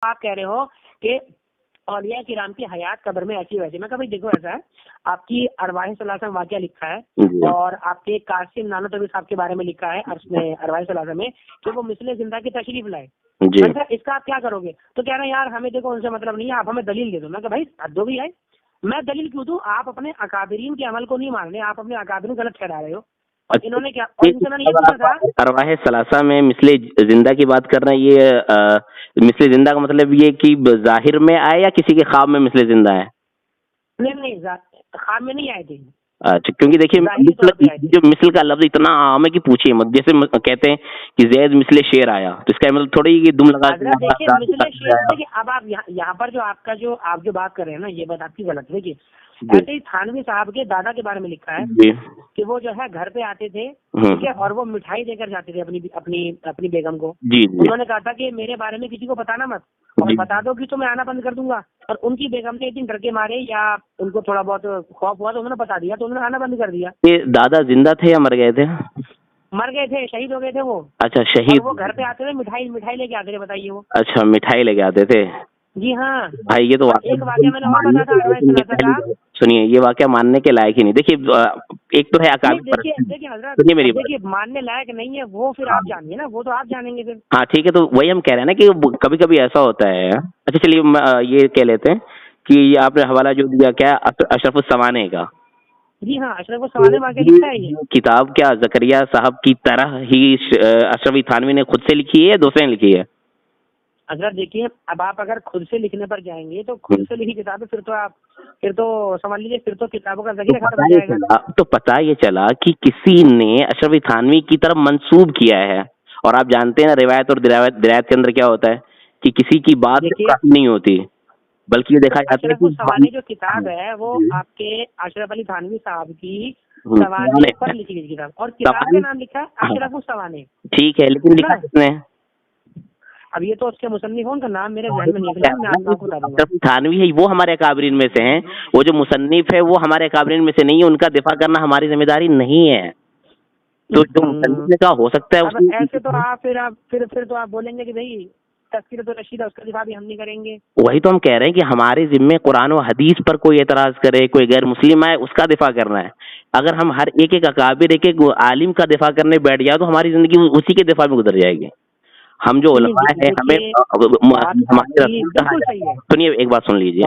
आप कह रहे हो कि औलिया किराम की हयात कब्र में ऐसी वैसी। मैं कहा भाई देखो ऐसा है, आपकी अरवाह सलासा वाक़या लिखा है और आपके कासिम नानोतवी साहब के बारे में लिखा है उसमें अरवाह सलासा में कि वो मिसले जिंदा की तशरीफ लाए। मैंने इसका आप क्या करोगे? तो कह रहे हैं यार हमें देखो उनसे मतलब नहीं है, आप हमें दलील दे दो। मैं कहा भाई दो भी है, मैं दलील क्यों दूं? आप अपने अकाबिरीन के अमल को नहीं मान रहे, आप अपने अकाबिरीन गलत ठहरा रहे हो। और इन्होंने क्या, और इनसे मैंने ये पूछा था अरवाह सलासा में मिसले जिंदा की बात कर रहे हैं, ये मिसले जिंदा का मतलब ये कि जाहिर में आए या किसी के ख्वाब में मिसले जिंदा है? नहीं ख्वाब में नहीं आए थे। अच्छा, क्योंकि देखिए जो मिसल का लफ्ज इतना आम है कि पूछिए मत। जैसे कहते हैं कि जैद मिसले शेर आया, तो इसका मतलब थोड़ी ये दुम लगा। देखिए अब आप यहाँ पर जो आप जो बात कर रहे हैं ना, ये बात आपकी गलत है। देखिए ऐसे ही थानवी साहब के दादा के बारे में लिखा है कि वो जो है घर पे आते थे, ठीक है, और वो मिठाई देकर जाते थे अपनी अपनी अपनी बेगम को। उन्होंने कहा था कि मेरे बारे में किसी को बताना मत, और बता दो कि तो मैं आना बंद कर दूंगा। और उनकी बेगम ने एक दिन डर के मारे या उनको थोड़ा बहुत खौफ हुआ तो उन्होंने बता दिया, तो उन्होंने आना बंद कर दिया। ये दादा जिंदा थे या मर गए थे? मर गए थे, शहीद हो गए थे वो। अच्छा, शहीद। वो घर पे आते थे, मिठाई लेके आते थे, बताइए वो। अच्छा, मिठाई लेके आते थे। जी हाँ भाई ये तो एक वाक्य मैंने और बताया था। सुनिए, ये वाक्य मानने के लायक ही नहीं। देखिए एक तो है अकाबिर, देखिए मेरी देखिए मानने लायक नहीं है वो, फिर आप जानिए ना, वो तो आप जानेंगे फिर। हाँ ठीक है, तो वही हम कह रहे हैं ना कि कभी कभी ऐसा होता है। अच्छा चलिए ये कह लेते हैं कि आपने हवाला जो दिया क्या अशरफुस्सवाने का। जी हाँ, अशरफुस्सवाने वाक़या लिखा है ये किताब क्या जकरिया साहब की तरह ही अशरफ थानवी ने खुद से लिखी है या दूसरे ने लिखी है? अगर देखिए अब आप अगर खुद से लिखने पर जाएंगे तो खुद से लिखी किताब है, फिर तो समझ लीजिए फिर तो किताबों का ज़ख़ीरा खत्म हो जाएगा। तो पता ये चला कि किसी ने अशरफ थानवी की तरफ मंसूब किया है। और आप जानते हैं ना रिवायत और दिरायत के अंदर क्या होता है कि किसी की बात नहीं होती, बल्कि ये देखा जाता है कि सवाने जो किताब है वो आपके अशरफ अली थानवी साहब की सवाने पर लिखी गई किताब, और किताब का नाम लिखा है अशरफुस्सवाने। ठीक है, लेकिन लिखा किसने? अब ये तो उसके मुसन्निफ का नाम मेरे ज़हन में नहीं है, मैं आपको बता दूंगा। थानवी है वो हमारे अकाबरीन में से हैं, वो जो मुसन्निफ है वो हमारे अकाबरीन में से नहीं है, उनका दिफा करना हमारी जिम्मेदारी नहीं है। तो जो मुसन्निफ ने कहा हो सकता है ऐसे तो आप फिर तो आप बोलेंगे कि भाई तस्कीर तो रशीद है, उसका दिफा भी हम नहीं करेंगे। वही तो हम कह रहे हैं कि हमारे जिम्मे कुरान और हदीस पर कोई एतराज करे, कोई गैर मुस्लिम आए, उसका दिफा करना है। अगर हम हर एक अकाबिर एक आलिम का दिफा करने बैठ जाए तो हमारी जिंदगी उसी के दिफा में गुजर जाएगी। हम जो उलमा है हमें सुनिए, एक बात सुन लीजिए,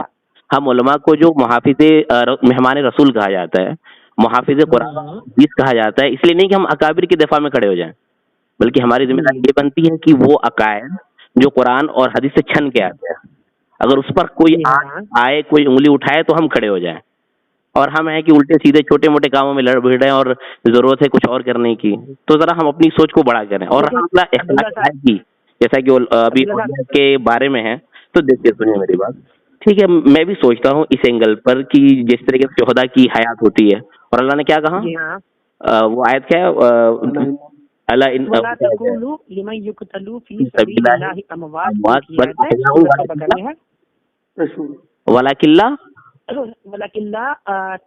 हम उलमा को जो मुहाफिज़े मेहमान रसूल कहा जाता है, मुहाफिज़े कुरान हदीस कहा जाता है, इसलिए नहीं कि हम अकाबिर के दिफा में खड़े हो जाएं, बल्कि हमारी जिम्मेदारी ये बनती है कि वो अकायद जो कुरान और हदीस से छन के आते हैं, अगर उस पर कोई आए, कोई उंगली उठाए तो हम खड़े हो जाएं। और हम हैं कि उल्टे सीधे छोटे मोटे कामों में लड़ भिड़ रहे हैं और जरूरत है कुछ और करने की, तो जरा हम अपनी सोच को बड़ा करें। और की जैसा कि अभी के बारे में है, तो देखिए सुनिए मेरी बात, ठीक है, मैं भी सोचता हूँ इस एंगल पर कि जिस तरीके से शोहदा की हयात होती है, और अल्लाह ने क्या कहा, वो आयत क्या है,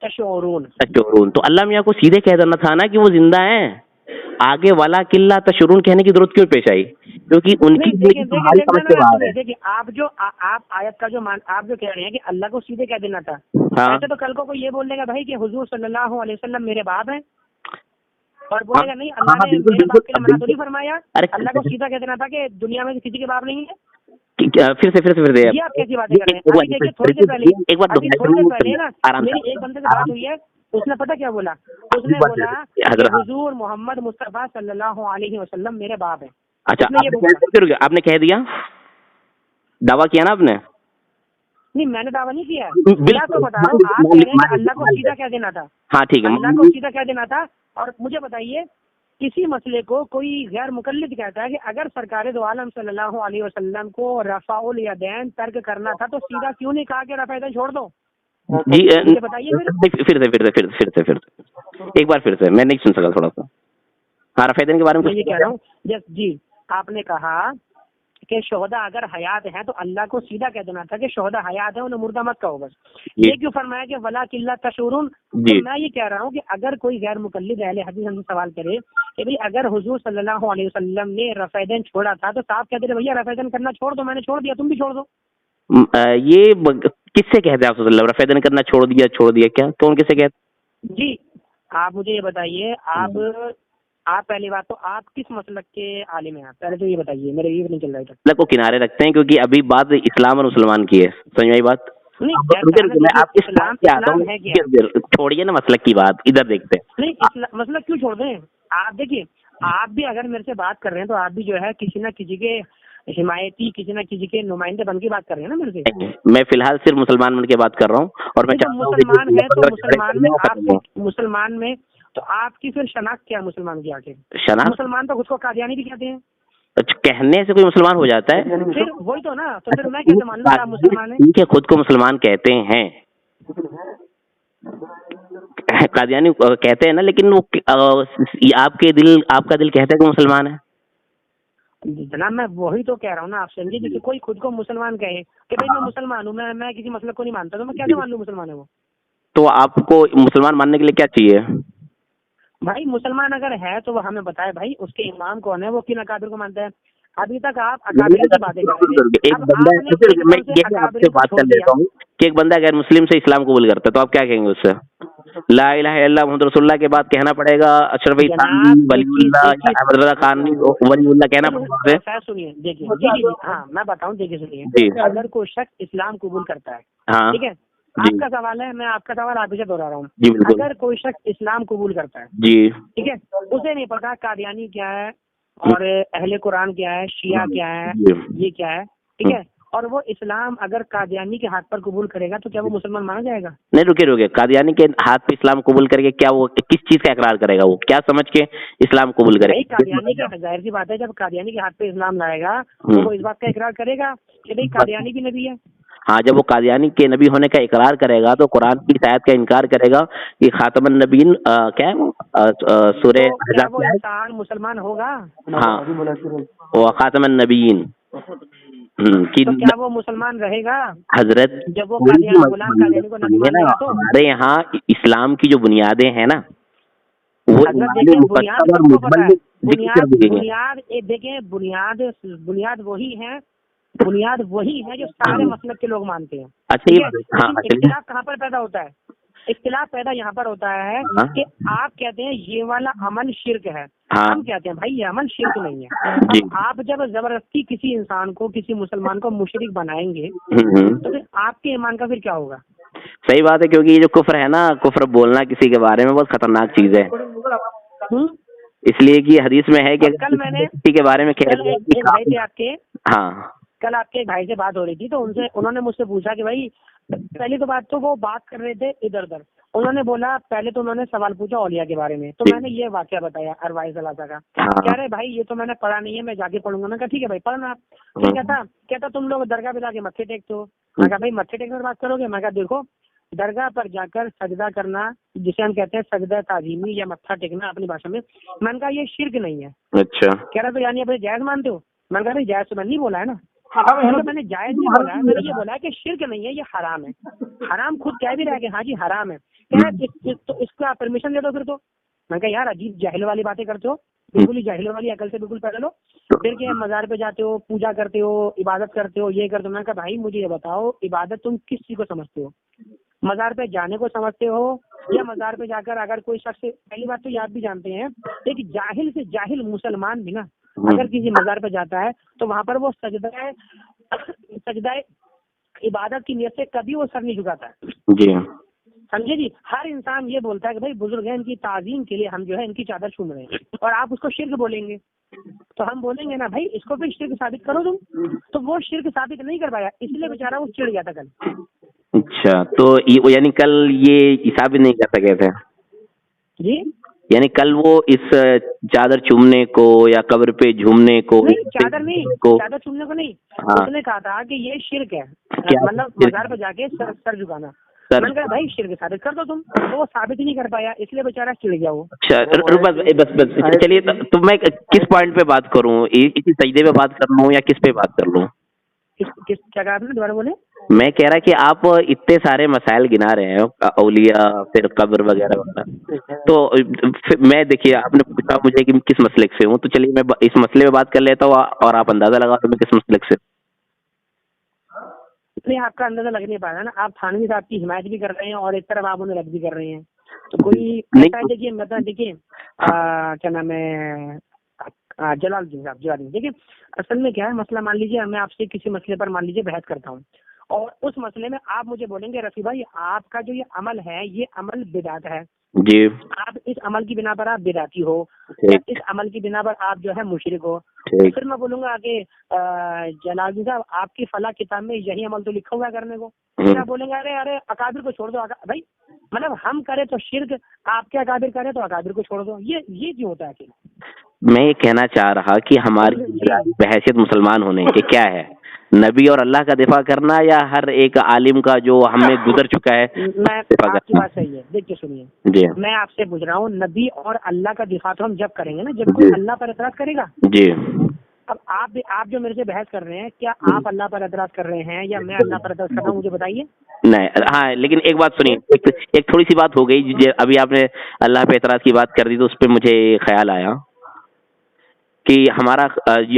तशऊरून। तो अल्लाह मियाँ को सीधे कह देना था ना कि वो जिंदा हैं, आगे वाला किल्ला तशऊरून कहने की जरूरत क्यों पेश आई? क्योंकि उनकी देखिए आप आयत का जो आप जो कह रहे हैं कि अल्लाह को सीधे कह देना था, ऐसे तो कल को कोई ये बोल देगा भाई कि हुजूर सल्लल्लाहु अलैहि वसल्लम मेरे बाप हैं, और बोलेगा नहीं अल्लाह ने मेरे बाप के लिए मना तो नहीं फरमाया। अल्लाह को सीधा कह देना था कि दुनिया में किसी के बाप नहीं है। फिर से ये आप कैसी बातें कर रहे हैं? अभी देखिए थोड़ी देर पहले ना मेरी एक बंदे से बात हुई है, उसने पता क्या बोला, उसने बोला कि हुजूर मोहम्मद मुस्तफा सल्लल्लाहु अलैहि वसल्लम मेरे बाप है। अच्छा, आपने कह दिया, दावा किया ना आपने? नहीं मैंने दावा नहीं किया, मैं तो बता रहा हूँ, आप कह रहे हैं अल्लाह को सीधा कह देना था। हाँ ठीक है, अल्लाह को सीधा कह देना था। और मुझे बताइए, किसी मसले को कोई गैर मुकल्लिद कहता है कि अगर सरकार दो आलम सल्लल्लाहु अलैहि वसल्लम को रफ़ाउल यदैन तर्क करना था तो सीधा क्यों नहीं कहा कि रफ़ा यदैन छोड़ दो? जी बताइए फिर एक बार फिर से, मैं नहीं सुन सका थोड़ा सा। हाँ, रफ़ा यदैन के बारे में ये कह रहा हूँ जी, आपने कहा कि शोहदा अगर हयात हैं तो अल्लाह को सीधा कह देना था कि शोहदा हयात है, उन्हें मुर्दा मत कहो बस। ये क्यों फरमाया कि वला किल्ला तशूरुन? तो मैं ये कह रहा हूँ कि अगर कोई गैर मुकल्लिद अहले हदीस हमसे सवाल करे कि भाई अगर हुजूर सल्लल्लाहु अलैहि वसल्लम ने रफ़ैदैन छोड़ा था तो साहब कहते थे भैया रफ़ैदैन करना छोड़ दो, मैंने छोड़ दिया, तुम भी छोड़ दो। किससे कहते हैं आप? रफ़ैदैन करना छोड़ दिया क्या? कौन किससे कहते? जी आप मुझे ये बताइए, आप पहली बात तो आप किस मसलक के आलिम हैं? आप पहले तो ये बताइए, मेरे ये नहीं चल रहा है। मसलक को किनारे रखते हैं क्योंकि अभी बात इस्लाम और मुसलमान की है, समझ में आई बात? नहीं, मैं आपके इस्लाम पे आता हूँ, छोड़िए ना मसलक की बात, इधर देखते हैं। नहीं मसलक क्यों छोड़ दें? आप देखिए, आप भी अगर मेरे से बात कर रहे हैं तो आप भी जो है किसी ना किसी के हिमायती, किसी न किसी के नुमाइंदे बन के बात कर रहे हैं ना मेरे से। मैं फिलहाल सिर्फ मुसलमान बन के बात कर रहा हूँ और मैं मुसलमान है तो मुसलमान में आप, मुसलमान में तो आपकी फिर शनाख्त क्या है मुसलमान की? आके शनाख्त, मुसलमान तो खुद को कादियानी भी कहते हैं। अच्छा, कहने से कोई मुसलमान हो जाता है? फिर वही तो ना, तो फिर मैं कैसे मान लूं आप मुसलमान है? ठीक है, खुद को मुसलमान कहते हैं, कादियानी कहते हैं ना, लेकिन वो आपके दिल, आपका दिल कहता है कि मुसलमान है। जनाब मैं वही तो कह रहा हूँ ना आपसे जी, कि कोई खुद को मुसलमान कहे कि भाई मैं मुसलमान हूँ, मैं किसी मसलक को नहीं मानता, तो मैं कैसे मान लूँ मुसलमान है वो? तो आपको मुसलमान मानने के लिए क्या चाहिए? भाई मुसलमान अगर है तो वो हमें बताए भाई उसके इमाम कौन है, वो किन अकाबिर को मानता है। अभी तक आप अकाबिर की बातें कर रहे हैं। एक बंदा, मैं ये आपसे बात कर लेता हूँ कि एक बंदा गैर मुस्लिम से इस्लाम कबूल करता है तो आप क्या कहेंगे उससे? ला इलाहा इल्लल्लाह मुहम्मद रसूलुल्लाह के बाद कहना पड़ेगा अशरफ वलीउल्लाह कहना पड़ेगा? सुनिए देखिए, जी हाँ मैं बताऊँ, देखिए सुनिए, अगर कोई शख्स इस्लाम कबूल करता है, ठीक है, आपका सवाल है, मैं आपका सवाल आप ही से दोहरा रहा हूँ। अगर कोई शख्स इस्लाम कबूल करता है, जी ठीक है, उसे नहीं पता कादियानी क्या है और अहले कुरान क्या है, शिया क्या है, ये क्या है, ठीक है, और वो इस्लाम अगर कादियानी के हाथ पर कबूल करेगा तो क्या वो मुसलमान माना जाएगा? नहीं, रुके, कादियानी के हाथ पे इस्लाम कबूल करके क्या वो किस चीज का इकरार करेगा? वो क्या समझ के इस्लाम कबूल करेगा? कादियानी का जाहिर सी बात है, जब कादियानी के हाथ पे इस्लाम लाएगा तो वो इस बात का इकरार करेगा कि भाई कादियानी भी नबी है। हाँ, जब वो कादियानी के नबी होने का इकरार करेगा तो कुरान की आयत का इनकार करेगा कि खातमुन नबीन क्या है वो सूरह क्या वो इंसान मुसलमान होगा? हाँ, वो खातमुन नबीन कि तो क्या वो मुसलमान रहेगा? हजरत जब वो कादियानी को नबी मानेगा तो? हमारे यहाँ इस्लाम की जो बुनियादें हैं ना, वो बुनियाद वही है जो सारे मसलक के लोग मानते हैं। अच्छा, इख्तिलाफ कहाँ पर पैदा होता है? इख्तिलाफ पैदा यहाँ पर होता है कि आप कहते हैं ये वाला अमल शिर्क है, हम कहते हैं भाई ये अमल शिर्क नहीं है। अब आप जब जबरदस्ती किसी इंसान को, किसी मुसलमान को मुशरिक बनाएंगे तो फिर आपके ईमान का फिर क्या होगा? सही बात है, क्योंकि ये जो कुफ्र है ना, कुफ्र बोलना किसी के बारे में बहुत खतरनाक चीज है, इसलिए कि हदीस में है कि कल मैंने किसी के बारे में आपके, हाँ कल आपके भाई से बात हो रही थी तो उन्होंने मुझसे पूछा कि भाई, पहली तो बात तो वो बात कर रहे थे इधर उधर, उन्होंने बोला, पहले तो उन्होंने सवाल पूछा औलिया के बारे में, तो मैंने ये वाकया बताया अरवाए सलासा का। कह रहे भाई ये तो मैंने पढ़ा नहीं है, मैं जाके पढ़ूंगा। मैं कहा ठीक है भाई पढ़ना आप। कहता तुम लोग दरगाह पे जाके मत्थे टेकते हो। मैं कहा भाई मत्थे टेकने की बात करोगे? मैं कहा देखो, दरगाह पर जाकर सजदा करना, जिसे हम कहते हैं सजदा ताजीमी या मत्था टेकना अपनी भाषा में, मैंने कहा ये शिर्क नहीं है। अच्छा। कह रहा तो यानी अपने जायज मानते हो? मैंने कहा भाई जायज तो मैंने नहीं बोला है ना, मैंने जायज नहीं बोला है, मैंने ये बोला है कि शिर्क नहीं है, ये हराम है। हराम खुद कह भी रहा है कि हाँ जी हराम है। तो इसका परमिशन दे दो फिर तो। मैंने कहा यार अजीब जाहिल वाली बातें करते हो, बिल्कुल ही जाहिल वाली, अकल से बिल्कुल पैदल हो। फिर क्या मजार पे जाते हो, पूजा करते हो, इबादत करते हो, ये करते हो। मैंने कहा भाई मुझे ये बताओ, इबादत तुम किस चीज को समझते हो? मजार पे जाने को समझते हो या मजार पे जाकर अगर कोई शख्स, पहली बात तो ये आप भी जानते हैं कि जाहिल से जाहिल मुसलमान भी ना अगर किसी मजार पे जाता है तो वहां पर वो सजदा इबादत की नियत से कभी वो सर नहीं झुकाता है जी, समझे जी। हर इंसान ये बोलता है कि भाई बुजुर्ग है, इनकी ताजीम के लिए हम जो है इनकी चादर चूम रहे हैं, और आप उसको शिर्क बोलेंगे तो हम बोलेंगे ना भाई इसको फिर शिर्क साबित करो तुम। तो वो शिर्क साबित नहीं कर पाया, इसलिए बेचारा वो चिढ़ गया था कल। अच्छा, तो यानी कल ये साबित नहीं कर सके थे जी, यानी कल वो इस चादर चूमने को या कब्र पे झूमने को, नहीं चादर चादर चूमने को नहीं, उसने कहा था कि ये शिर्क है, मतलब मजार पे जाके सर झुकाना। सर मैंने कहा भाई शिर्क साबित कर दो तुम, तो वो साबित ही नहीं कर पाया, इसलिए बेचारा चिढ़ गया वो। अच्छा बस चलिए, तो मैं किस पॉइंट पे बात करूं, इसी सजदे पे बात कर लूं या किस पे बात कर लूं? किस क्या कहा आपने, दोबारा बोले? मैं कह रहा कि आप इतने सारे मसाइल गिना रहे हैं, औलिया फिर कब्र वगैरह वगैरह, तो फिर मैं, देखिए आपने पूछा मुझे कि किस मसलक से हूँ, तो चलिए मैं इस मसले पे बात कर लेता हूँ और आप अंदाजा लगा तो मैं किस मसलक से। नहीं, आपका अंदाजा लग नहीं पा रहा ना, आप थानवी साहब की हिमायत भी कर रहे हैं और एक तरफ आप उन्हें रद्द भी कर रहे हैं, तो कोई ऐसा है। देखिए मतलब देखिए क्या नाम है, जलालुद्दीन साहब, जलालुद्दीन, देखिए असल में क्या है मसला, मान लीजिए मैं आपसे किसी मसले पर मान लीजिए बहस करता हूँ और उस मसले में आप मुझे बोलेंगे रफी भाई आपका जो ये अमल है ये अमल बिदात है जी, आप इस अमल की बिना पर आप बिदाती हो, या इस अमल की बिना पर आप जो है मुशरिक हो, तो फिर मैं बोलूंगा आगे जलालुद्दीन साहब आपकी फला किताब में यही अमल तो लिखा हुआ है करने को, फिर आप बोलेंगे अरे अरे अकाबिर को छोड़ दो, भाई मतलब हम करें तो शिर्क, आपके अकाबिर करें तो अकाबिर को छोड़ दो, ये क्यों होता है कि? मैं ये कहना चाह रहा कि हमारी बहैसियत मुसलमान होने के क्या है, नबी और अल्लाह का दिफा करना या हर एक आलिम का जो हमें गुजर चुका है? मैं आपकी बात सही है, देखिए सुनिए जी, मैं आपसे पूछ रहा हूँ, नबी और अल्लाह का दिफा तो हम जब करेंगे ना जब कोई अल्लाह पर एतराज करेगा। जी, अब आप जो मेरे से बहस कर रहे हैं, क्या आप अल्लाह पर एतराज कर रहे हैं या मैं अल्लाह पर एतराज कर रहा हूँ, मुझे बताइए। नहीं, हाँ, लेकिन एक बात सुनिए, एक थोड़ी सी बात हो गई, अभी आपने अल्लाह पे एतराज की बात कर दी तो उस पर मुझे ख्याल आया कि हमारा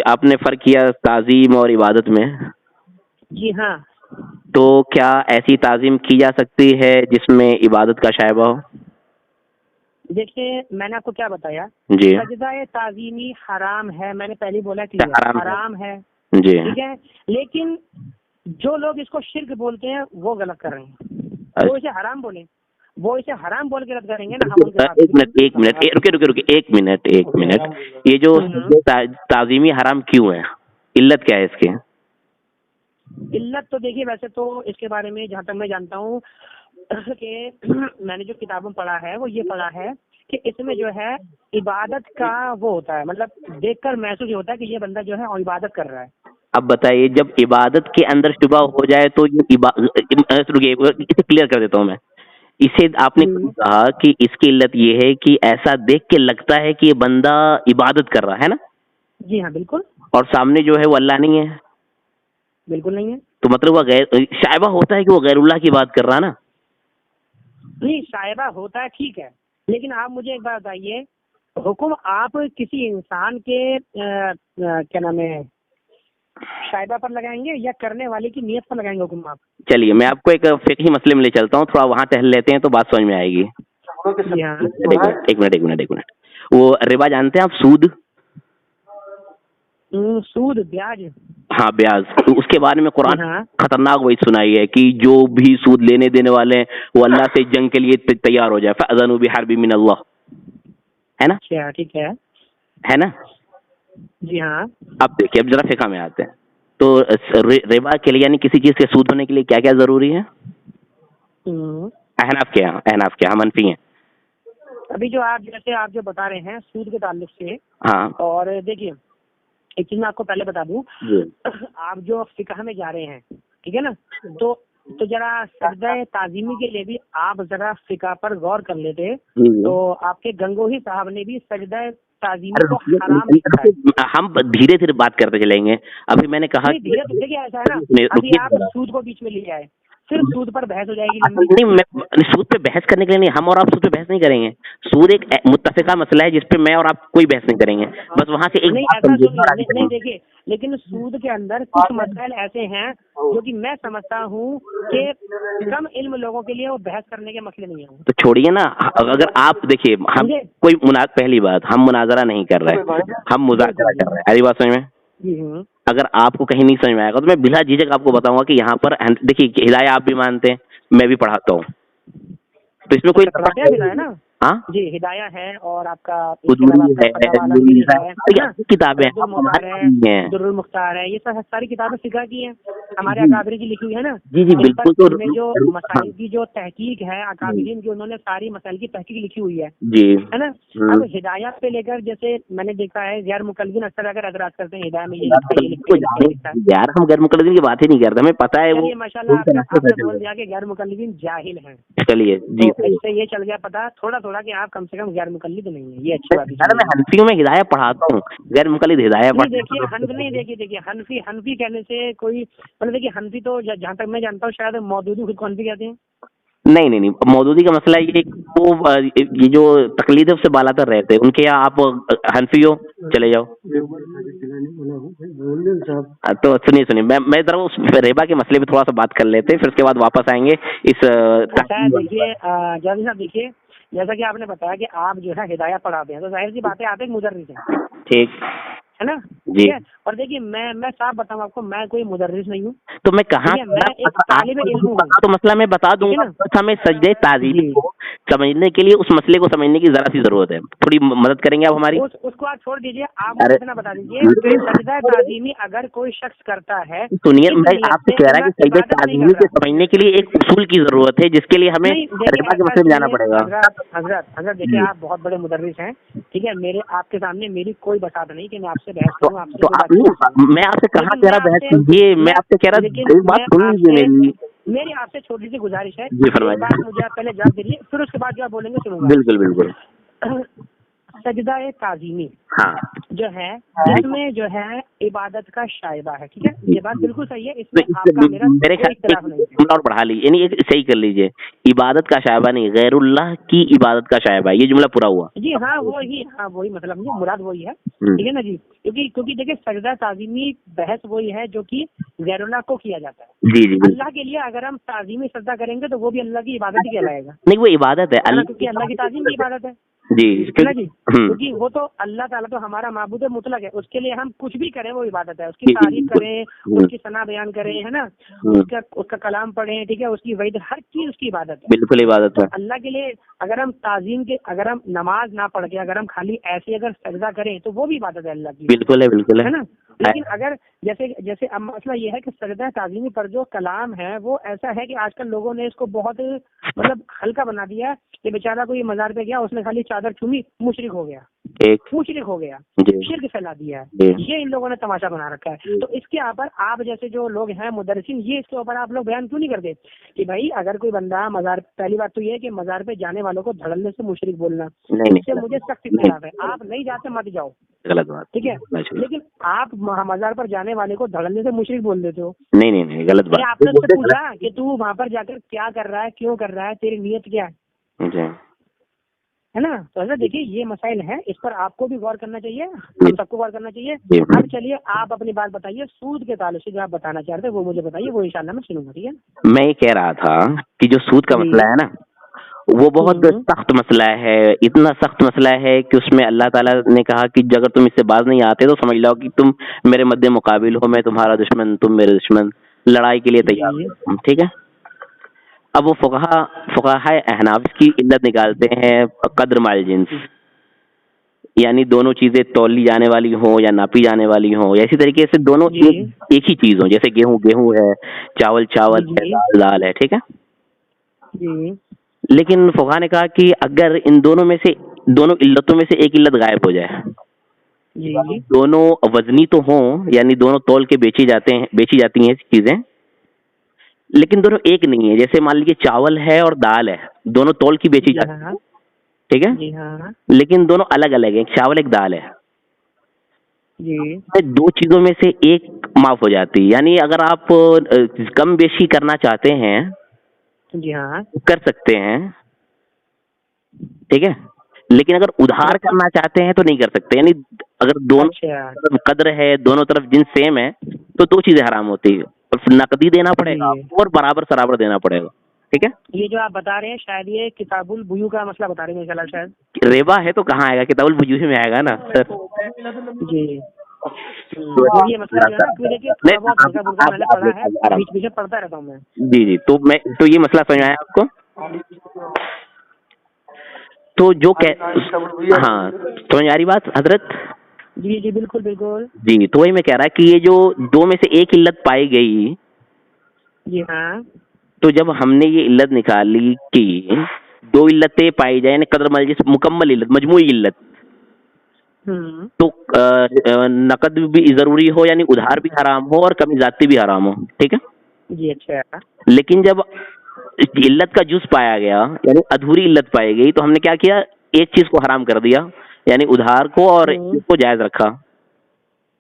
आपने फर्क किया ताजीम और इबादत में। जी हाँ। तो क्या ऐसी ताजीम की जा सकती है जिसमें इबादत का शायबा हो? देखिए मैंने आपको क्या बताया जी, सजदा ताजीमी हराम है, मैंने पहले बोला कि हराम है जी, ठीक है, लेकिन जो लोग इसको शिर्क बोलते हैं वो गलत कर रहे हैं, वो इसे हराम बोले, वो इसे हराम बोल के रद्द करेंगे ना हम उनके साथ। एक मिनट रुके एक मिनट, ये जो ताजीमी हराम क्यों है, इल्लत क्या है इसके? इल्लत तो देखिए वैसे तो इसके बारे में जहाँ तक मैं जानता हूँ कि मैंने जो किताबों में पढ़ा है वो ये पढ़ा है कि इसमें जो है इबादत का वो होता है, मतलब देखकर महसूस होता है कि ये बंदा जो है और इबादत कर रहा है। अब बताइए, जब इबादत के अंदर शुबा हो जाए तो रुकिए, इसे क्लियर कर देता हूँ मैं। इसे आपने कहा कि इसकी इल्लत ये है कि ऐसा देख के लगता है कि ये बंदा इबादत कर रहा है ना? जी हाँ बिल्कुल। और सामने जो है वो अल्लाह नहीं है? बिल्कुल नहीं है। तो मतलब वो शायबा होता है कि वो गैरुल्लाह की बात कर रहा है ना? नहीं, शायबा होता है ठीक है, लेकिन आप मुझे एक बात बताइए, हुक्म आप किसी इंसान के क्या नाम है शायबा पर लगाएंगे या करने वाले की नियत पर लगाएंगे हुक्म आप? चलिए मैं आपको एक फिक्ही मसले में ले चलता हूँ, थोड़ा वहाँ टहल लेते हैं तो बात समझ में आएगी। एक मिनट, वो रिबा जानते हैं आप, सूद? सूद, ब्याज? हाँ ब्याज, तो उसके बारे में कुरान खतरनाक वही सुनाई है कि जो भी सूद लेने देने वाले हैं वो अल्लाह से जंग के लिए तैयार हो जाए, फ़अज़नु बिहर्बिम मिनल्लाह, है ना? ठीक है ना? जी हाँ। अब देखिए, अब जरा फिक़ह में आते हैं, तो रिबा के लिए यानी किसी चीज के सूद होने के लिए क्या क्या जरूरी है? अहनाफ क्या, हम हनफी हैं। अभी जो आप जो बता रहे हैं सूद के ताल्लुक से, हाँ, और देखिए एक चीज मैं आपको पहले बता दूं, आप जो फिक़ह में जा रहे हैं ठीक है ना, तो जरा सजदा ताजीमी के लिए भी आप जरा फिक़ह पर गौर कर लेते तो आपके गंगोही साहब ने भी सजदा ताजीमी को हराम लिखा है। हम धीरे धीरे बात करते चलेंगे। अभी मैंने कहा धीरे, देखिए ऐसा है ना, अभी आप सूद को बीच में ले आए, फिर सूद पर बहस हो जाएगी लंबी। नहीं, मैं सूद पे बहस करने के लिए नहीं, हम और आप सूद पे बहस नहीं करेंगे। सूद एक मुत्तफ़िका मसला है जिसपे मैं और आप कोई बहस नहीं करेंगे, बस वहाँ से एक नहीं देखिए, लेकिन सूद के अंदर कुछ मसाइल ऐसे हैं जो कि मैं समझता हूँ कि कम इल्म लोगों के लिए वो बहस करने के मसले नहीं है। तो छोड़िए ना, अगर आप देखिए, हम कोई पहली बात, हम मुनाजरा नहीं कर रहे, हम मुज़ाकरा कर रहे हैं। ऐसी बात समझ में? अगर आपको कहीं नहीं समझ में आएगा तो मैं बिना झिझक आपको बताऊंगा कि यहाँ पर देखिए, हिदाया आप भी मानते हैं, मैं भी पढ़ाता हूँ, तो इसमें कोई है ना? हाँ जी, हिदाया है और आपका कुदूरी है, किताबें हैं। दुर्रुल मुख्तार है, ये सब सारी किताबें फिक़ह की हैं, हमारे अकाबिर की लिखी हुई है ना। जी जी बिल्कुल। तो इनमें जो मसाइल की जो तहकीक है अकाबिरीन की, उन्होंने सारी मसाइल की तहकीक लिखी हुई है जी, है ना। अब हिदायत पे लेकर जैसे मैंने देखा है गैर मुकल्लिदीन अक्सर अगर एतराज करते हैं हिदायत में ये लिखा है। यार हम गैर मुकल्लिदीन की बात ही नहीं करते, हमें पता है वो माशाल्लाह आपने बोल दिया कि गैर मुकल्लिदीन जाहिल हैं। चलिए जी, तो इससे ये चल गया पता थोड़ा थोड़ा कि आप कम से कम गैर मुकल्लिद नहीं है, ये अच्छी बात है। मैं हनफियों में हिदायत पढ़ाता हूँ, गैर मुकल्लिद हिदायत देखिए हनफी नहीं, देखिए हनफी कहने से कोई मतलब देखिए हनफी तो जहाँ तक मैं जानता हूँ शायद मौदूदी खुद को हनफी कहते हैं। नहीं, मौदूदी का मसला ये वो ये जो तकलीद से बालातर रहते हैं उनके यहाँ आप हनफी हो चले जाओ। तो सुनिए मैं जरा उस रेबा के मसले पे थोड़ा सा बात कर लेते हैं, फिर उसके बाद वापस आएंगे इस। देखिए जावेद साहब, देखिए जैसा कि आपने बताया कि आप जो है हिदायत पढ़ाते हैं, तो जाहिर सी बात है आप एक मुदर्रिस हैं, ठीक है ना जी। और देखिए मैं साफ बताऊं आपको, मैं कोई मुदर्रिस नहीं हूँ, तो मैं कहाँ मैं एक तालिब इल्म हूँ। तो मसला मैं बता दूंगा, हमें सजदे ताज़ीम को समझने के लिए उस मसले को समझने की जरा सी जरूरत है, थोड़ी मदद करेंगे आप हमारी। उसको आप छोड़ दीजिए, आप इतना बता दीजिए सजदा ताज़ीमी अगर कोई शख्स करता है। सुनिए मैं आपसे कह रहा कि सजदे ताज़ीमी को समझने के लिए एक उसूल की जरूरत है, जिसके लिए हमें रिबा के मसले में जाना पड़ेगा। हजरत देखिए आप बहुत बड़े मुदर्रिस हैं, ठीक है, मेरे आपके सामने मेरी कोई बसात नहीं कि मैं आपसे बहस करूँ। आपसे मैं आपसे कहाँ कह रहा बहस कीजिए, मैं आपसे कह रहा बात सुन लीजिए मेरी आपसे छोटी सी गुजारिश है, जी फरमाइए। बात मुझे आप पहले जवाब दीजिए, फिर उसके बाद जो आप बोलेंगे सुनूंगा। बिल्कुल। सजदा ताज़ीमी हाँ जो है इसमें जो है इबादत का शायबा है, ठीक है, ये बात बिल्कुल सही है, इसमें आपका मेरा कोई इख्तिलाफ नहीं है। और बढ़ा लीजिए, यानी एक सही कर लीजिए, इबादत का शायबा नहीं, गैरुल्लाह की इबादत का शायबा, ये जुमला पूरा हुआ। जी हाँ वही मतलब मुराद वही है, ठीक है ना जी। क्योंकि देखिए सजदा ताज़ीमी बहस वही है जो कि गैरुल्लाह को किया जाता है। जी अल्लाह के लिए अगर हम ताज़ीमी सजदा करेंगे तो वो भी अल्लाह की इबादत ही कहलाएगा। नहीं वो इबादत है, क्योंकि अल्लाह की ताज़ीम की इबादत है जी जी। क्योंकि वो तो अल्लाह ताला तो हमारा माबूद मुतलक है, उसके लिए हम कुछ भी करें वो इबादत है, उसकी तारीफ करें, उसकी सना बयान करें, है ना, उसका कलाम पढ़ें, ठीक है, उसकी वहीद, हर चीज उसकी इबादत है, बिल्कुल इबादत है। तो अल्लाह के लिए अगर हम ताजीम के, अगर हम नमाज ना पढ़ के अगर हम खाली ऐसे अगर सजदा करें तो वो भी इबादत है अल्लाह की। बिल्कुल है ना। लेकिन अगर जैसे अब मसला ये है कि सजदा ताज़ीमी पर जो कलाम है वो ऐसा है कि आजकल लोगों ने इसको बहुत मतलब हल्का बना दिया कि बेचारा कोई मजार पे गया, उसने खाली चादर चूमी, मुशरिक हो गया, शिर्क फैला दिया है, ये इन लोगों ने तमाशा बना रखा है। तो इसके ऊपर आप जैसे जो लोग हैं मुदर्रिसीन, ये इसके ऊपर आप लोग बयान क्यों नहीं करते कि भाई अगर कोई बंदा मजार, पहली बात तो ये है कि मजार पे जाने वालों को धड़ल्ले से मुशरिक बोलना, इससे मुझे सख्त इख्तिलाफ है। आप नहीं जाते मत जाओ, गलत बात, ठीक है, लेकिन आप मजार पर जाने वाले को धड़ल्ले से मुशरिक बोल देते हो। नहीं गलत बात। आपने उससे पूछा कि तू वहाँ पर जाकर क्या कर रहा है, क्यों कर रहा है, तेरी नीयत क्या है ना। तो ऐसा देखिए ये मसाइल है, इस पर आपको भी गौर करना चाहिए, हम सबको गौर करना चाहिए। अब चलिए आप अपनी बात बताइए, सूद के ताल्लुक से जो आप बताना चाहते हैं वो मुझे बताइए, वो इंशाल्लाह मैं सुनूंगा, ठीक है। मैं ये कह रहा था कि जो सूद का मसला है ना, वो बहुत सख्त मसला है, इतना सख्त मसला है कि उसमें अल्लाह ताला ने कहा कि अगर तुम इससे बाज नहीं आते तो समझ लो कि तुम मेरे मद्दे मुकाबिल हो, मैं तुम्हारा दुश्मन, तुम मेरे दुश्मन, लड़ाई के लिए तैयार हो, ठीक है। अब वो फुक़हा अहनाफ की इल्लत निकालते हैं कद्र माल जिन्स, यानी दोनों चीजें तौली जाने वाली हो या नापी जाने वाली हो, या इसी तरीके से दोनों एक ही चीज हो, जैसे गेहूं है, चावल है, दाल है, ठीक है। लेकिन फुक़हा ने कहा कि अगर इन दोनों इल्लतों में से एक इल्लत गायब हो जाए, दोनों वजनी तो हों, यानी दोनों तौल के बेची जाती हैं चीजें, लेकिन दोनों एक नहीं है, जैसे मान लीजिए चावल है और दाल है, दोनों तौल की बेची जाती है, ठीक है, लेकिन दोनों अलग अलग है, चावल एक दाल है, दो चीजों में से एक माफ हो जाती है। यानी अगर आप कम बेशी करना चाहते हैं जी हाँ कर सकते हैं, ठीक है, लेकिन अगर उधार करना चाहते हैं तो नहीं कर सकते। यानी अगर दोनों कद्र है, दोनों तरफ जिन सेम है, तो दो चीजें हराम होती है, नकदी देना पड़ेगा और बराबर सराबर देना पड़ेगा, ठीक है। ये जो आप बता रहे हैं शायद ये किताबुल बुयू का मसला बता रहे हैं, शायद रेबा है तो कहाँ आएगा, किताबुल बुयू में आएगा ना सर जी। ये मसला जो है ना, देखिए थोड़ा बहुत मैंने पढ़ा है, बीच में पढ़ता रहता हूँ मैं। जी, तो ये मसला समझ आया आपको। तो जो हाँ, समझ आ रही बात हजरत? जी जी बिल्कुल बिल्कुल। जी, तो वही मैं कह रहा कि ये जो दो में से एक इल्लत पाई गई, जी हाँ। तो जब हमने ये इल्लत निकाली कि दो इल्लतें पाई जाए, कदर मजलिस मुकम्मल इल्लत, मजमूई इल्लत, तो नकद भी जरूरी हो, यानी उधार भी हराम हो और कमी जाती भी हराम हो, ठीक है। जी अच्छा। लेकिन जब इल्लत का जुज पाया गया, यानी अधूरी इल्लत पाई गई, तो हमने क्या किया, एक चीज को हराम कर दिया, यानी उधार को, और इसको जायज रखा।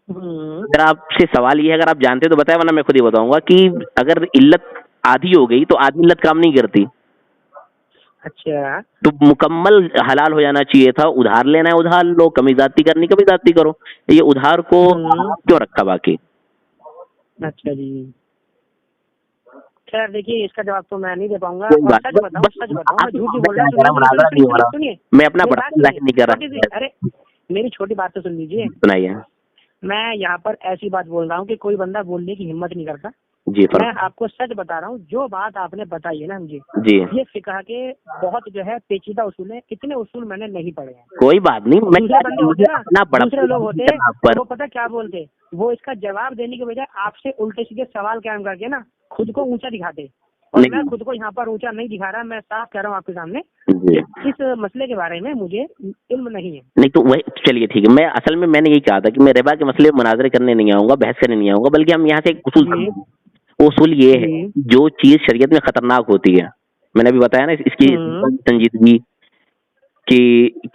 अगर आपसे सवाल ये है, अगर आप जानते तो बताए, वरना मैं खुद ही बताऊंगा कि अगर इल्लत आधी हो गई तो आधी इल्लत काम नहीं करती। अच्छा। तो मुकम्मल हलाल हो जाना चाहिए था। उधार लेना है उधार लो, कमी जाती करनी कमी जाती करो, ये उधार को क्यों रखा बाकी? अच्छा जी। खैर देखिए, इसका जवाब तो मैं नहीं दे पाऊंगा। कोई और बात सच बताऊं, सच बताऊं, मैं झूठ नहीं बोल रहा। सुनिए, मैं अपना पर्सनल नहीं कर रहा। अरे मेरी छोटी बात तो सुन लीजिए। सुनाइए। मैं यहाँ पर ऐसी बात बोल रहा हूँ कि कोई बंदा बोलने की हिम्मत नहीं करता। जी, मैं आपको सच बता रहा हूँ, जो बात आपने बताई है ना मुझे, जी, ये फिकह के बहुत जो है पेचीदा उसूल है। इतने उसूल मैंने नहीं पढ़े हैं। कोई बात नहीं। दूसरे बंदे होते ना, दूसरे लोग होते हैं, पर तो वो पता क्या बोलते, वो इसका जवाब देने के बजाय आपसे उल्टे सीधे सवाल कायम करके ना खुद को ऊंचा दिखाते। और मैं खुद को यहाँ पर ऊंचा नहीं दिखा रहा, मैं साफ कह रहा हूँ आपके सामने, इस मसले के बारे में मुझे इल्म नहीं है। नहीं तो वही, चलिए ठीक है। मैं असल में मैंने यही कहा था कि मैं रिबा के मसले में मुनाजरे करने नहीं आऊंगा, बहस करने नहीं आऊंगा, बल्कि हम यहाँ से एक उसूल ये है, जो चीज शरीयत में खतरनाक होती है, मैंने अभी बताया ना इसकी संजीदगी, कि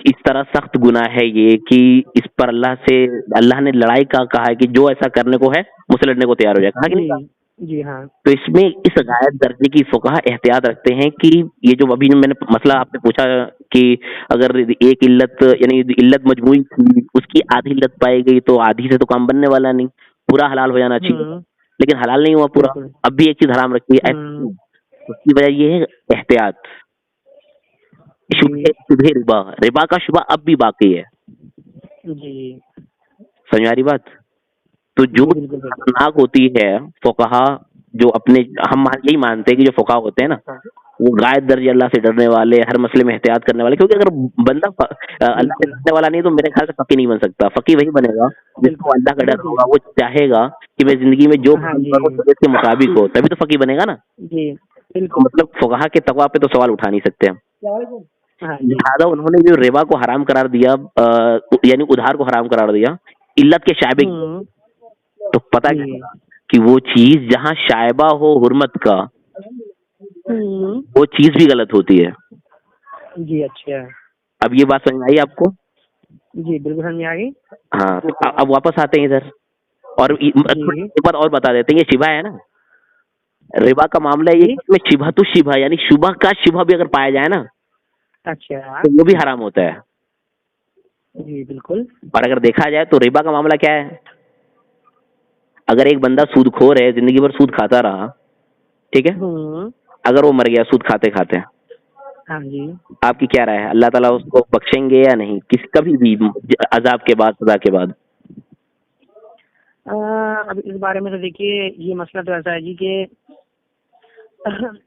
इस तरह सख्त गुनाह है ये कि इस पर अल्लाह ने लड़ाई का कहा है कि जो ऐसा करने को है मुझसे लड़ने को तैयार हो जाए, कहा कि नहीं? जी हाँ। तो इसमें इस गायब दर्जे की फुकहा एहतियात रखते हैं कि ये जो अभी मैंने मसला आपने पूछा कि अगर एक इल्लत, यानी इल्लत मजमूई थी, उसकी आधी इल्लत पाई गई, तो आधी से तो काम बनने वाला नहीं, पूरा हलाल हो जाना चाहिए, लेकिन हलाल नहीं हुआ पूरा, अब भी एक चीज हराम रखी है। उसकी वजह ये है एहतियात। शुबह रिबा, रिबा का शुबा अब भी बाकी है। जी, समझ आ रही बात? तो जो खतरनाक होती है फुकहा, जो अपने हम यही मानते हैं कि जो फुकहा होते हैं ना, वो गायब दर्जे अल्लाह से डरने वाले, हर मसले में एहतियात करने वाले, क्योंकि अगर बंदा अल्लाह से डरने वाला नहीं तो मेरे ख्याल से फकी नहीं बन सकता। फकी वही बनेगा जिसको अल्लाह का डर होगा, वो चाहेगा कि मैं जिंदगी में जो करूं शरीयत के मुताबिक हो, तभी तो फकी बनेगा ना। जी बिल्कुल। मतलब फुकहा के तकवा पे तो सवाल उठा नहीं सकते हम। लिहाजा उन्होंने जो रिबा को हराम करार दिया, यानी उधार को हराम करार दिया इल्लत के शायबे, तो पता कि वो चीज जहाँ शायबा हो हुर्मत का, वो चीज भी गलत होती है। जी अच्छा। अब ये बात समझ आई आपको? जी बिल्कुल समझ आ गई। हाँ, तो अब वापस आते हैं इधर, और एक बात और बता देते हैं, ये शिबा है ना, रिबा का मामला ये इसमें शिबा तो शिबा, यानी शुबा का शिबा भी अगर पाया जाए ना, अच्छा, तो वो भी हराम होता है। जी बिल्कुल। और अगर देखा जाए तो रिबा का मामला क्या है, अगर एक बंदा सूदखोर है, जिंदगी भर सूद खाता रहा, ठीक है, अगर वो मर गया सूद खाते खाते, हाँ जी, आपकी क्या राय है? अल्लाह ताला उसको बख्शेंगे या नहीं, कभी भी अजाब के बाद, सजा के बाद? अब इस बारे में तो देखिए, ये मसला तो ऐसा है जी कि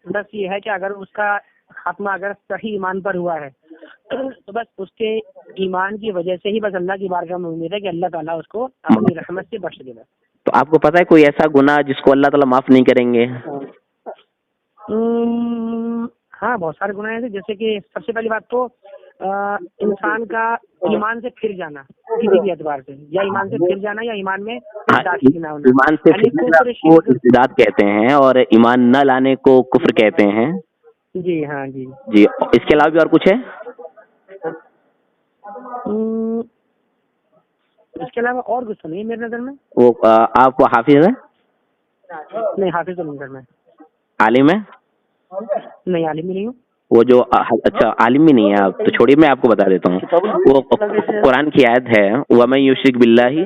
बस ये है कि अगर उसका खात्मा अगर सही ईमान पर हुआ है तो बस उसके ईमान की वजह से ही बस अल्लाह की बारगाह में उम्मीद है कि अल्लाह ताला उसको अपनी रहमत से बख्श देगा। तो आपको पता है कोई ऐसा गुनाह जिसको अल्लाह ताला माफ नहीं करेंगे? हाँ, बहुत सारे गुनाह हैं, जैसे कि सबसे पहली बात तो इंसान का ईमान से फिर जाना किसी भी एतबार से, या ईमान से फिर जाना, या ईमान में दाखिल ना होना। ईमान से फिर को इर्तिदाद कहते हैं और ईमान न लाने को कुफ्र कहते हैं। जी हाँ जी जी। इसके अलावा भी और कुछ है? इसके अलावा और कुछ तो नहीं है मेरी नजर में। वो आप हाफिज हैं? नहीं, हाफिज तो नहीं सर मैं। आलिम है? नहीं, आलिम ही नहीं हूँ। वो जो अच्छा आलिम ही नहीं है आप, तो छोड़िए मैं आपको बता देता हूँ। वो कुरान की आयत है, वमन युश्रिक बिल्लाहि।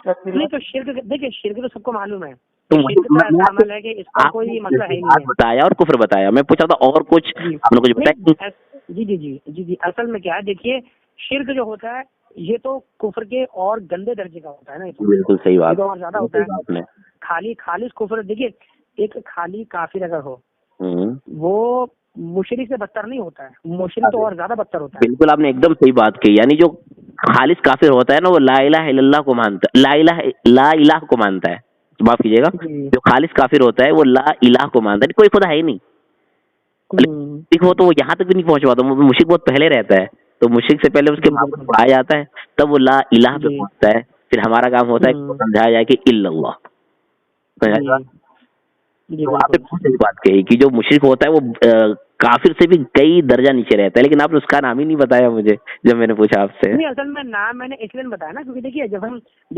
नहीं तो शिर्क, देखिए शिर्क तो सबको मालूम है, तो अमल है कि इसका कोई मसला है ही नहीं है। बताया और कुफ्र बताया, मैं पूछा था और कुछ आपने कुछ बताया? जी जी जी जी जी। असल में क्या है, देखिए शिर्क जो होता है ये तो कुफ्र के और गंदे दर्जे का होता है ना। बिल्कुल सही बात, और ज्यादा होता है। खाली कुफ्र, देखिए एक खाली काफिर अगर हो, वो मुशरिक से बदतर नहीं होता है, मुशरिक तो और ज्यादा बदतर होता है। बिल्कुल आपने एकदम सही बात कही। यानी जो खालिस काफिर होता है ना, वो ला इलाहा इल्लल्लाह को मानता है, ला इलाह को मानता है, माफ कीजिएगा, जो खालिस काफिर होता है वो ला इलाह को मानता है, कोई खुदा है ही नहीं। मुश्रिक हो तो वो यहाँ तक भी नहीं पहुंच पाता, मुश्रिक बहुत पहले रहता है, तो मुश्रिक से पहले उसके माबूद को उड़ाया जाता है, तब वो ला इलाह पे पहुंचता है। फिर हमारा काम होता है कि समझाया जाए कि इल्लल्लाह। तो आपने बहुत सही बात कही कि जो मुशरिक होता है वो काफिर से भी कई दर्जा नीचे रहता है, लेकिन आपने उसका नाम ही नहीं बताया मुझे जब मैंने पूछा आपसे। नहीं, असल में नाम मैंने इसलिए बताया ना, क्योंकि देखिए जब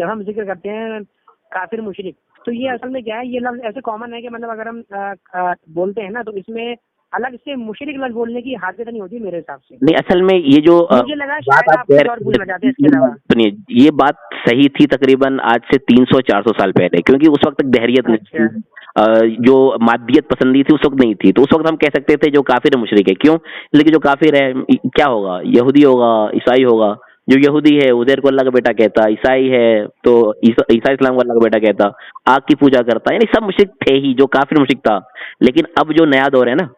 हम जिक्र करते हैं काफिर मुशरिक, तो ये असल में क्या है, ये लफ्ज ऐसे कॉमन है कि मतलब अगर हम बोलते हैं ना, तो इसमें अलग से मुशरिक लफ्ज बोलने की हाजत नहीं होती मेरे हिसाब से। नहीं, असल में ये जो मुझे लगा शायद आप कुछ और पूछना चाहते हैं इसके अलावा। सुनिए, ये बात सही थी तकरीबन आज से 300-400 साल पहले, क्योंकि उस वक्त तक दहरियत नहीं थी, जो मादियत पसंदी थी उस वक्त नहीं थी, तो उस वक्त हम कह सकते थे जो काफिर है मुशरिक है। क्यों? लेकिन जो काफिर है क्या होगा, यहूदी होगा, ईसाई होगा। जो यहूदी है उज़ैर को अल्लाह का बेटा कहता, ईसाई है तो ईसा इस्लाम को अल्लाह का बेटा कहता, आग की पूजा करता, यानी सब मुशरिक थे ही, जो काफिर मुशरिक था। लेकिन अब जो नया दौर है ना,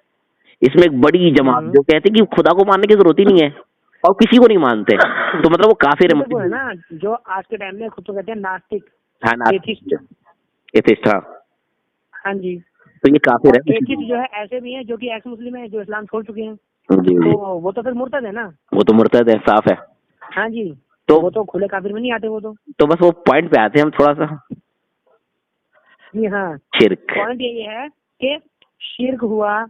इसमें एक बड़ी जमात जो कहते हैं कि खुदा को मानने की जरूरत ही नहीं है और किसी को नहीं मानते, तो मतलब वो काफिर है ना, जो आज के टाइम में खुद को कहते हैं नास्तिक। हाँ, एथिस्ट। हाँ जी, तो ये काफिर है। एथिस्ट जो है ऐसे भी हैं जो कि एक्स मुस्लिम है, जो इस्लाम छोड़ चुके हैं, जी, तो वो तो फिर मुर्तद है ना। वो तो मुर्तद है, साफ है। हाँ जी, तो वो तो खुले काफिर में नहीं आते, वो तो बस वो पॉइंट पे आते हैं हम थोड़ा सा। जी हाँ, शिर्क पॉइंट यही है कि शिर्क हुआ,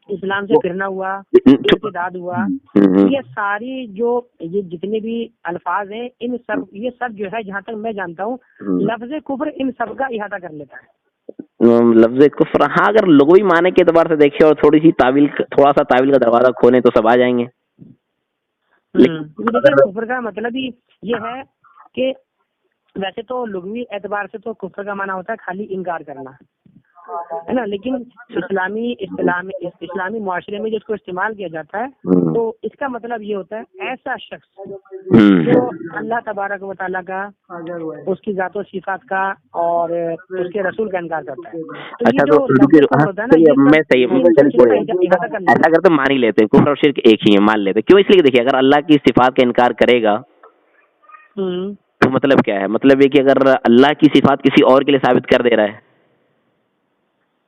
इस्लाम से फिरना हुआ, इर्तिदाद हुआ, ये सारी जो ये जितने भी अल्फाज हैं, इन सब ये सब जो है, जहाँ तक मैं जानता हूँ, लफ्ज़ कुफ्र इन सब का इहाता कर लेता है। लफ्ज़ कुफ्र, हाँ, अगर लोगों ही माने के एतबार से देखे और थोड़ा सा तावील का दरवाजा खोले तो सब आ जाएंगे। लेकिन कुफ्र का मतलब ही ये है कि वैसे तो लुग़वी एतबार से तो कुफ्र का माना होता है खाली इनकार करना, है ना, लेकिन इस्लामी मुआशरे में जिसको इस्तेमाल किया जाता है, तो इसका मतलब ये होता है ऐसा शख्स जो अल्लाह तबारक व तआला का, उसकी जातो सिफात का और उसके रसूल का इनकार करता है। तो अच्छा, ये जो होता है ना, मैं सही ऐसा करते मान ही लेते हैं कुफ्र और शिर्क एक ही है, मान लेते हैं। क्यों? इसलिए देखिए, अगर अल्लाह की सिफात का इनकार करेगा तो मतलब क्या है, मतलब ये कि अगर अल्लाह की सिफात किसी और के लिए साबित कर दे रहा है।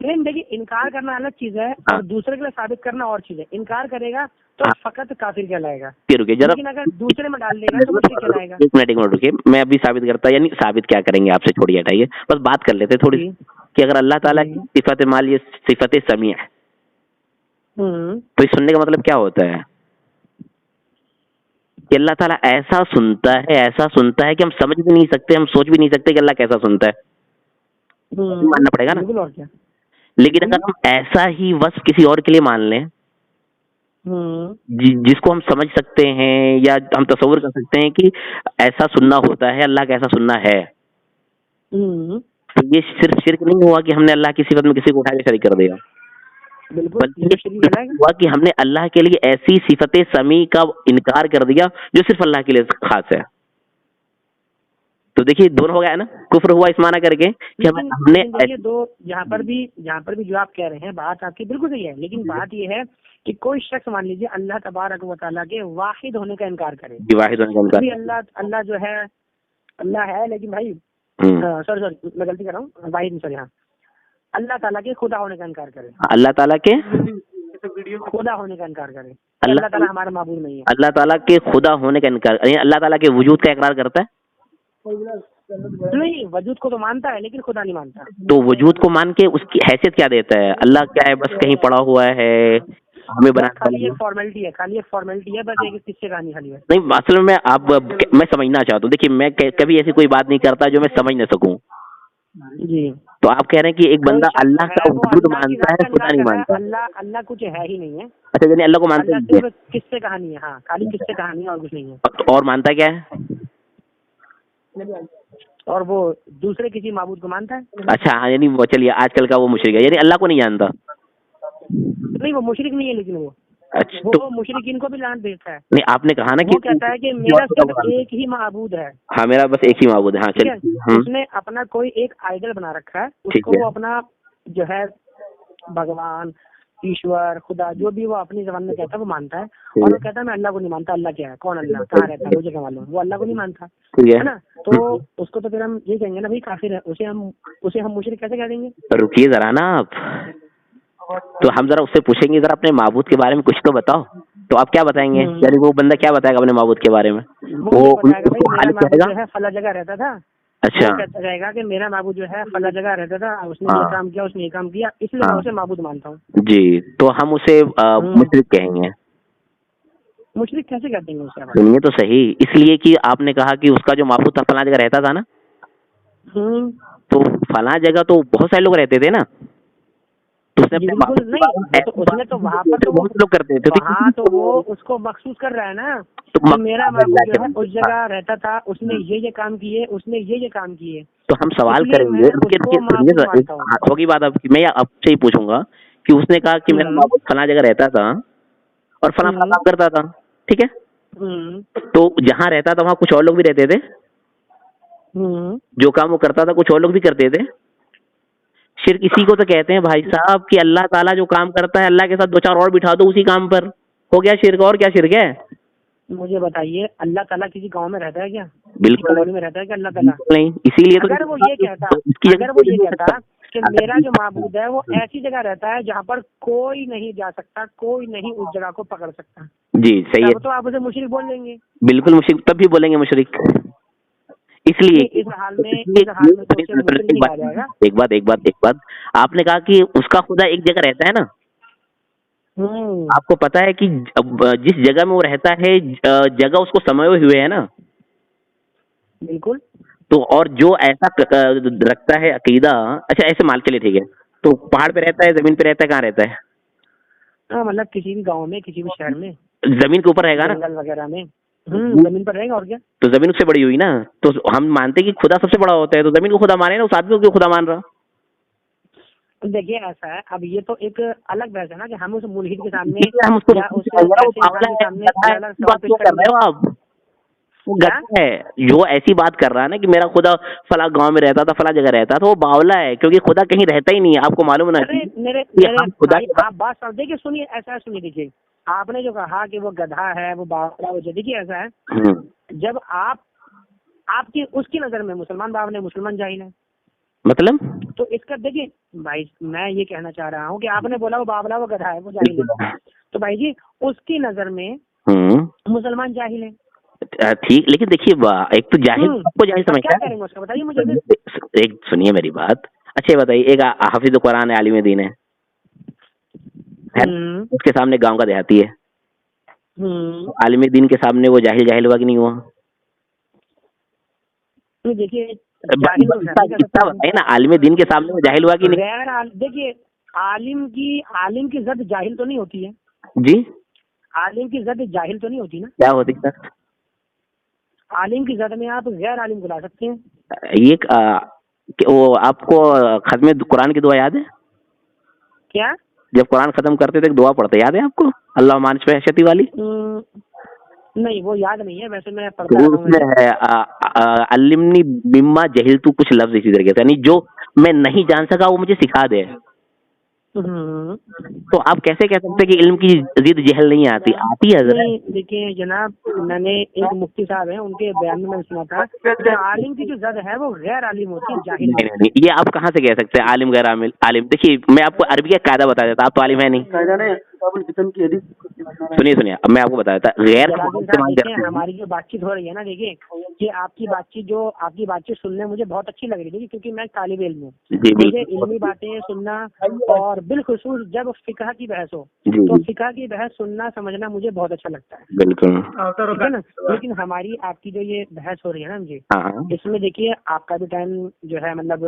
नहीं देखिए, इनकार करना अलग चीज है और दूसरे के लिए साबित करना और चीज है। इनकार करेगा तो फकत काफिर कहलाएगा, रुकिए जरा, लेकिन अगर दूसरे में डाल देगा तो मुश्रिक कहलाएगा। एक मिनट रुकिए, मैं अभी साबित करता, यानी साबित क्या करेंगे आपसे, छोड़िए हटाइए, बस बात कर लेते थोड़ी कि अगर अल्लाह ताला की सिफत माल, ये सिफत समी है, तो इस सुनने का मतलब क्या होता है कि अल्लाह ताला ऐसा सुनता है कि हम समझ भी नहीं सकते, हम सोच भी नहीं सकते कि अल्लाह कैसा सुनता है। मानना पड़ेगा ना। बिल्कुल, और क्या। लेकिन अगर हम ऐसा ही वस्फ किसी और के लिए मान लें जिसको हम समझ सकते हैं या हम तस्वीर कर सकते हैं कि ऐसा सुनना होता है, अल्लाह का ऐसा सुनना है, तो ये सिर्फ शिर्क नहीं हुआ कि हमने अल्लाह की सिफत में किसी को उठा के शरीक कर दिया, बल्कि हुआ कि हमने अल्लाह के लिए ऐसी सिफत समी का इनकार कर दिया जो सिर्फ अल्लाह के लिए खास है। तो देखिए, दोनों हो गया है ना, कुफ्र हुआ इस माना करके कि हमने देखिए दो, यहाँ पर भी जो आप कह रहे हैं बात आपकी बिल्कुल सही है, लेकिन बात ये है कि कोई शख्स मान लीजिए अल्लाह तबारक व तआला के वाहिद होने का इनकार करे, वाहिद होने का इनकार, अल्लाह जो है अल्लाह है, लेकिन भाई सॉरी मैं गलती कर रहा हूँ, वाहिद सॉरी, हाँ, अल्लाह ताला के खुदा होने का इनकार करे, अल्लाह ताला के खुदा होने का इनकार करे, अल्लाह ताला हमारा माबूद नहीं है, अल्लाह ताला के खुदा होने का इनकार, अल्लाह ताला के वजूद का इकरार करता है। नहीं, वजूद को तो मानता है लेकिन खुदा नहीं मानता। तो वजूद को मान के उसकी हैसियत क्या देता है? अल्लाह क्या है, बस कहीं पड़ा हुआ है, हमें बना, खाली एक फॉर्मेलिटी है, बस एक किस्से कहानी खाली है। नहीं, असल में मैं समझना चाहता हूँ, देखिए मैं कभी ऐसी कोई बात नहीं करता जो मैं समझ न सकूं जी। तो आप कह रहे हैं कि एक बंदा अल्लाह का वजूद मानता है, खुदा नहीं मानता। अल्लाह कुछ है ही नहीं है। अच्छा, यानी अल्लाह को मानते हैं, किस्से कहानी है, हाँ, खाली किस्से कहानी है और कुछ नहीं है। और मानता क्या है? और वो दूसरे किसी माबूद को मानता है। अच्छा, हाँ, यानी वो चलिए आजकल का वो मुशरिक है, यानी अल्लाह को नहीं जानता। नहीं, वो मुशरिक नहीं है, लेकिन वो अच्छा, वो मुशरिकीन को भी लानत भेजता है। नहीं, आपने कहा ना कि वो कहता है कि मेरा सिर्फ एक ही माबूद है। हाँ, मेरा बस एक ही माबूद है। हाँ, चलिए। उसने अपना कोई एक आइडल बना रखा है, उसको वो अपना जो है भगवान, ईश्वर, खुदा, जो भी वो अपनी जबान में कहता है वो मानता है। और वो कहता है मैं अल्लाह को नहीं मानता। अल्लाह क्या है, कौन अल्लाह, कहाँ रहता है, मुझे क्या मालूम, वो अल्लाह को नहीं मानता है ना। तो उसको तो फिर हम ये कहेंगे ना भाई काफिर है, उसे हम मुशरिक कैसे कह देंगे। रुकिए जरा ना आप, तो हम जरा उससे पूछेंगे जरा अपने माबूद के बारे में कुछ तो बताओ, तो आप क्या बताएंगे, यानी वो बंदा क्या बताएगा अपने माबूद के बारे में। वो बताएगा भाई मेरा माबूद जो है फला जगह रहता था। अच्छा, कहता रहेगा कि मेरा माबूद जो है फला जगह रहता था, उसने ये काम किया, उसने ये काम किया, इसलिए मैं उसे माबूद मानता हूँ। जी, तो हम उसे मुशरिक कहेंगे। मुशरिक कैसे कहते हैं उसे। सुनिए तो सही, इसलिए कि आपने कहा कि उसका जो माबूद था फला जगह रहता था ना, तो फला जगह तो बहुत सारे लोग रहते थे ना, तो उसने बिल्कुल नहीं, तो उसने तो वहाँ पर तो बहुत लोग करते थे, वहाँ तो वो उसको मखसूस कर रहा है ना, तो मेरा माबूद जो है उस जगह रहता था, उसने ये काम किए, उसने ये काम किए। तो हम सवाल करेंगे, होगी बात आपकी, मैं आपसे ही पूछूंगा कि उसने कहा कि मेरा माबूद फला जगह रहता था और फला फला काम करता था, ठीक है, तो जहाँ रहता था वहाँ कुछ और लोग भी रहते थे, जो काम वो करता था कुछ और लोग भी करते थे। शिर्क इसी को तो कहते हैं भाई साहब कि अल्लाह ताला जो काम करता है अल्लाह के साथ दो चार और बिठा दो उसी काम पर, हो गया शिर्क। और क्या शिर्क है। मुझे बताइए, अल्लाह ताला किसी गांव में रहता है क्या? बिल्कुल कॉलोनी में रहता है क्या अल्लाह ताला? नहीं, इसीलिए तो अगर वो ये कहता कि मेरा जो माबूद है वो ऐसी जगह रहता है जहाँ पर कोई नहीं जा सकता, कोई नहीं उस जगह को पकड़ सकता, जी सही है, तो आप उसे मुशरिक बोल देंगे। बिल्कुल मुशरिक, तब भी बोलेंगे मुशरिक। इसलिए इस हाल में तो उसे मुशरिक नहीं कहा जाएगा। एक बात आपने कहा कि उसका खुदा एक जगह रहता है ना, आपको पता है कि जिस जगह में वो रहता है जगह उसको समाये हुए है ना। बिल्कुल। तो और जो ऐसा रखता है अकीदा, अच्छा ऐसे मान के लिए ठीक है, तो पहाड़ पे रहता है, जमीन पे रहता है, कहाँ रहता है? मतलब किसी भी गांव में, किसी भी शहर में, जमीन के ऊपर रहेगा ना, जंगल वगैरह में। जमीन पर रहेगा और क्या। तो जमीन उससे बड़ी हुई ना, तो हम मानते कि खुदा सबसे बड़ा होता है, तो जमीन को खुदा माने ना, उस आदमी को क्यों खुदा मान रहा। देखिए ऐसा है, अब ये तो एक अलग बहस है ना कि हम उस मुल्हिद के सामने हम उसको है जो ऐसी बात कर रहा है ना कि मेरा खुदा फला गांव में रहता था, फला जगह रहता था, वो बावला है, क्योंकि खुदा कहीं रहता ही नहीं है, आपको मालूम ना। मेरे खुदा आप बात सब देखिए, सुनिए ऐसा है, सुनिए देखिए, आपने जो कहा कि वो गधा है, वो बावला हो, देखिए ऐसा है, जब आपकी उसकी नजर में मुसलमान बावला है, मुसलमान जाहिल है, मतलब तो इसका देखिए भाई, मैं ये कहना चाह रहा हूँ कि आपने बोला वो बावला, वो गधा है, वो जाहिल है, तो भाई जी उसकी नजर में मुसलमान जाहिल है। ठीक, लेकिन देखिए एक तो जाहिल आपको जाहिल समझता है, क्या करेंगे उसका बताइए मुझे। एक सुनिए मेरी बात, अच्छा बताइए, एक हाफिज कुरान है, आलिम दीन है, उसके सामने गांव का देहाती है, आलिम दीन के सामने वो जाहिल हुआ कि नहीं हुआ? देखिए बताइए ना, आलिम दीन के सामने वो जाहिल हुआ कि नहीं? देखिए आलिम की जद जाहिल तो नहीं होती है जी, आलिम की जद जाहिल तो नहीं होती ना। क्या होती सर? आलिम की जद में आप गैर आलिम को ला सकते हैं। ये वो आपको खत्म कुरान की दुआ याद है क्या? जब कुरान खत्म करते थे दुआ पढ़ते, याद है आपको, अल्लाह मानिश पे शती वाली? नहीं वो याद नहीं है, वैसे मैं पढ़ता रहता हूँ। उसमें है अल्लिमनी बिम्मा जहिल तू, कुछ लफ्ज इसी तरीके से, यानी जो मैं नहीं जान सका वो मुझे सिखा दे। तो आप कैसे कह सकते हैं कि इल्म की जिद जहल नहीं आती है? देखिए जनाब, मैंने एक मुफ्ती साहब है, उनके बयान में मैंने सुना था कि आलिम की जो जद है वो गैर आलिम होती है, जाहिल नहीं, ये आप कहाँ से कह सकते हैं आलिम गैर आलिम? देखिए मैं आपको अरबी का कायदा बता देता, आप तो आलिम है नहीं। सुनिए अब मैं आपको बता देता, गैर हमारी जो बातचीत हो रही है ना, देखिए कि आपकी बातचीत सुनने मुझे बहुत अच्छी लग रही थी, क्योंकि मैं तालिब इल्म हूँ, मुझे इल्मी बातें सुनना, और बिलखुसूस जब फिकह की बहस हो तो फिकह की बहस सुनना समझना मुझे बहुत अच्छा लगता है। बिल्कुल, ठीक है ना। लेकिन हमारी आपकी जो ये बहस हो रही है ना मुझे, इसमें देखिए आपका भी टाइम जो है मतलब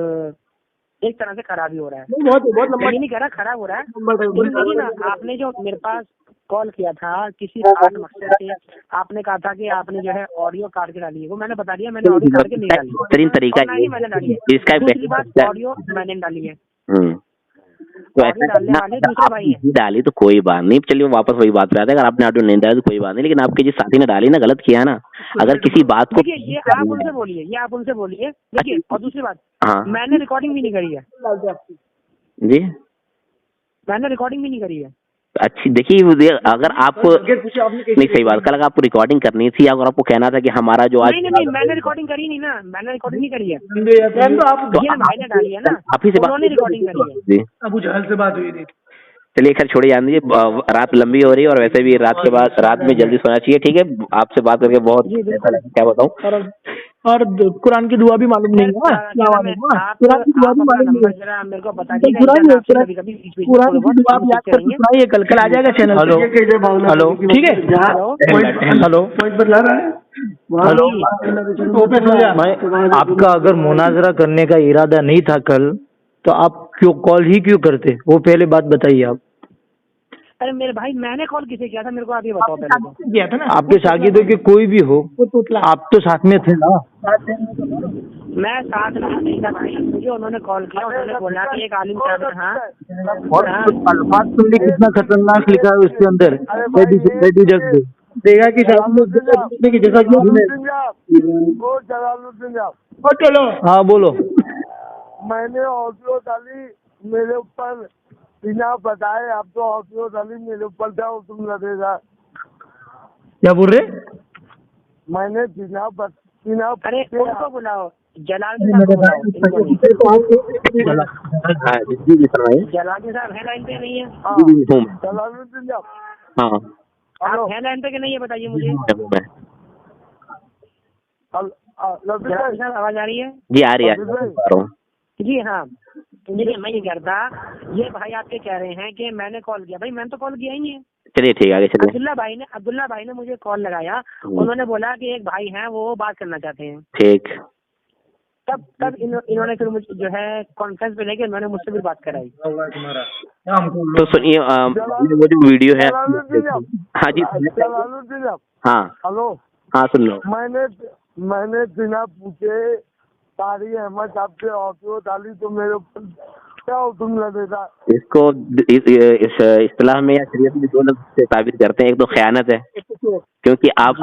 एक तरह से खराब ही हो रहा है। बहुत नहीं कह रहा खराब हो रहा है, लेकिन ना आपने जो मेरे पास कॉल किया था किसी खास मकसद से, आपने कहा था कि आपने जो है ऑडियो काट के डाली है, वो मैंने बता दिया, मैंने ऑडियो काट के नहीं डाली, बेहतरीन तरीका नहीं मैंने डाली है। दूसरी बात, ऑडियो मैंने डाली है, तो ऐसा डाली तो कोई बात नहीं, चलिए वापस वही बात पे आते हैं, अगर आपने ऑडियो नहीं डाली तो कोई बात नहीं, लेकिन आपके जिस साथी ने डाली ना, गलत किया ना। अगर किसी बात को, देखिए ये आप उनसे बोलिए, देखिए, और दूसरी बात, मैंने रिकॉर्डिंग भी नहीं करी है जी, मैंने रिकॉर्डिंग भी नहीं करी है। अच्छी देखिए, अगर आपको नहीं, सही बात, कल अगर आपको रिकॉर्डिंग करनी थी, अगर आपको कहना था कि हमारा जो आज नहीं, मैंने रिकॉर्डिंग करी नहीं ना, मैंने रिकॉर्डिंग नहीं करी है। तो ये भाई ने डाली है ना, आप ही से उन्होंने रिकॉर्डिंग करी है। जी, अबू जहल से बात हुई थी। चलिए खैर छोड़िए, जान दीजिए, रात लंबी हो रही है और वैसे भी रात के बाद रात में जल्दी सोना चाहिए। ठीक है, आपसे बात करके बहुत अच्छा लगा, क्या बताऊं। और कुरान की दुआ भी मालूम नहीं है ना, कुरान की दुआ भी मालूम नहीं है, मेरे को बता दीजिए, कुरान की दुआ आप याद करके सुनाइए, कल आ जाएगा चैनल। हेलो, ठीक है, हेलो, मैं आपका अगर मुनाजरा करने का इरादा नहीं था कल, तो आप क्यों कॉल ही क्यों करते, वो पहले बात बताइए आप। अरे मेरे भाई, मैंने कॉल किसे किया था, मेरे को आप ये बताओ पहले तो। किया था ना आपके शागिदों के कोई भी हो, आप तो साथ में थे ना। मैं साथ में नहीं था भाई, मुझे उन्होंने कॉल किया, उन्होंने बोला कि एक आलिम साहब है। हाँ, और अल्फाज सुनने कितना खतरनाक लिखा है उसके अंदर, रेडी रख दो, देगा कि जैसा चलो। हाँ बोलो। मैंने ऑडियो डाली, मेरे ऊपर बिना बताए आप तो ऑडियो डाली मेरे ऊपर क्या तुम लगेगा। क्या बोल रहे? मैंने बिना अरे उनको बुलाओ, जलाल साहब को बुलाओ। जलाल साहब है लाइन पे नहीं है? जलालुद्दीन साहब, हाँ, आप है लाइन पे कि नहीं है, बताइए मुझे। जलाल साहब आवाज आ रही है? जी आ रही है। जी हाँ, देखिए मैं ये करता, ये भाई आपके कह रहे हैं कि मैंने कॉल किया, भाई मैंने तो कॉल किया ही नहीं है। चलिए ठीक है, आगे चलिए। अब्दुल्ला भाई ने मुझे कॉल लगाया, उन्होंने बोला कि एक भाई हैं वो बात करना चाहते हैं। ठीक, तब इन्होंने फिर मुझे जो है कॉन्फ्रेंस पे लेके उन्होंने मुझसे भी बात कराई। तो सुनिए, वो जो वीडियो है। हाँ जी, जलालुद्दीन साहब, हाँ हेलो, हाँ सुन लो। मैंने बिना पूछे तारी अहमद साहब से ऑडियो डाली तो मेरे ऊपर क्या हुक्म लगेगा। इसको इस इस्तिलाह में या शरीयत में दो लफ्ज़ से ताबीर करते हैं, एक तो खयानत है, क्योंकि आप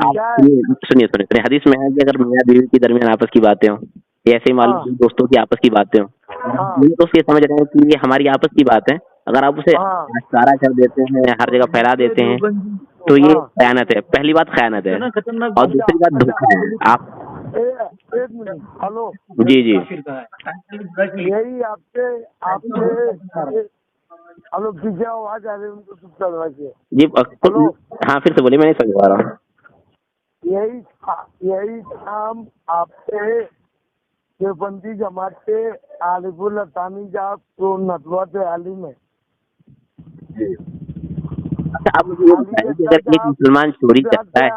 सुनिए हदीस में है कि अगर मियां बीवी के दरमियान आपस की बातें हों, ऐसे मालूम दोस्तों की आपस की बातें हों, तो ये समझ रहे हैं कि ये हमारी आपस की बात है, अगर आप उसे सारा कर देते हैं, हर जगह फैला देते हैं, तो ये खयानत है। पहली बात खयानत है, और दूसरी बात धोखा है। आप एक मिनट, हेलो जी यही आपके हेलो पीछे आवाज आ रही है, उनको चुप करवाइए जी। हाँ फिर से बोलिए, मैं नहीं समझ पा रहा हूँ। यही काम आपके देवबंदी जमात के आलिफुल अतानी साहब तो नदवत आलिम है। अच्छा, आप मुझे ये बताइए कि अगर एक मुसलमान चोरी करता है,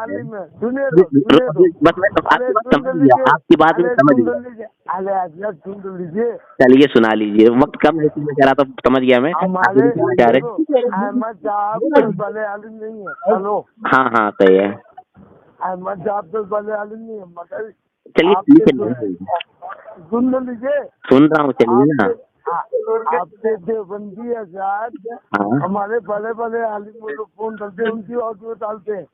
बस मैं समझ लिया, आपकी बात में समझ लिया। चलिए सुना लीजिए, वक्त कम है इसलिए कह रहा था, समझ गया मैं। अहमद साहब बड़े आलिम नहीं है। हेलो, हाँ हाँ सही है। अहमद साहब तो बड़े आलिम नहीं है, मगर चलिए सुन लीजिए, सुन रहा हूँ, चलिए ना। आपके देवबंदी आजाद हमारे बड़े बड़े आलिम लोग फोन करते हैं, उनकी ऑडियो डालते हैं,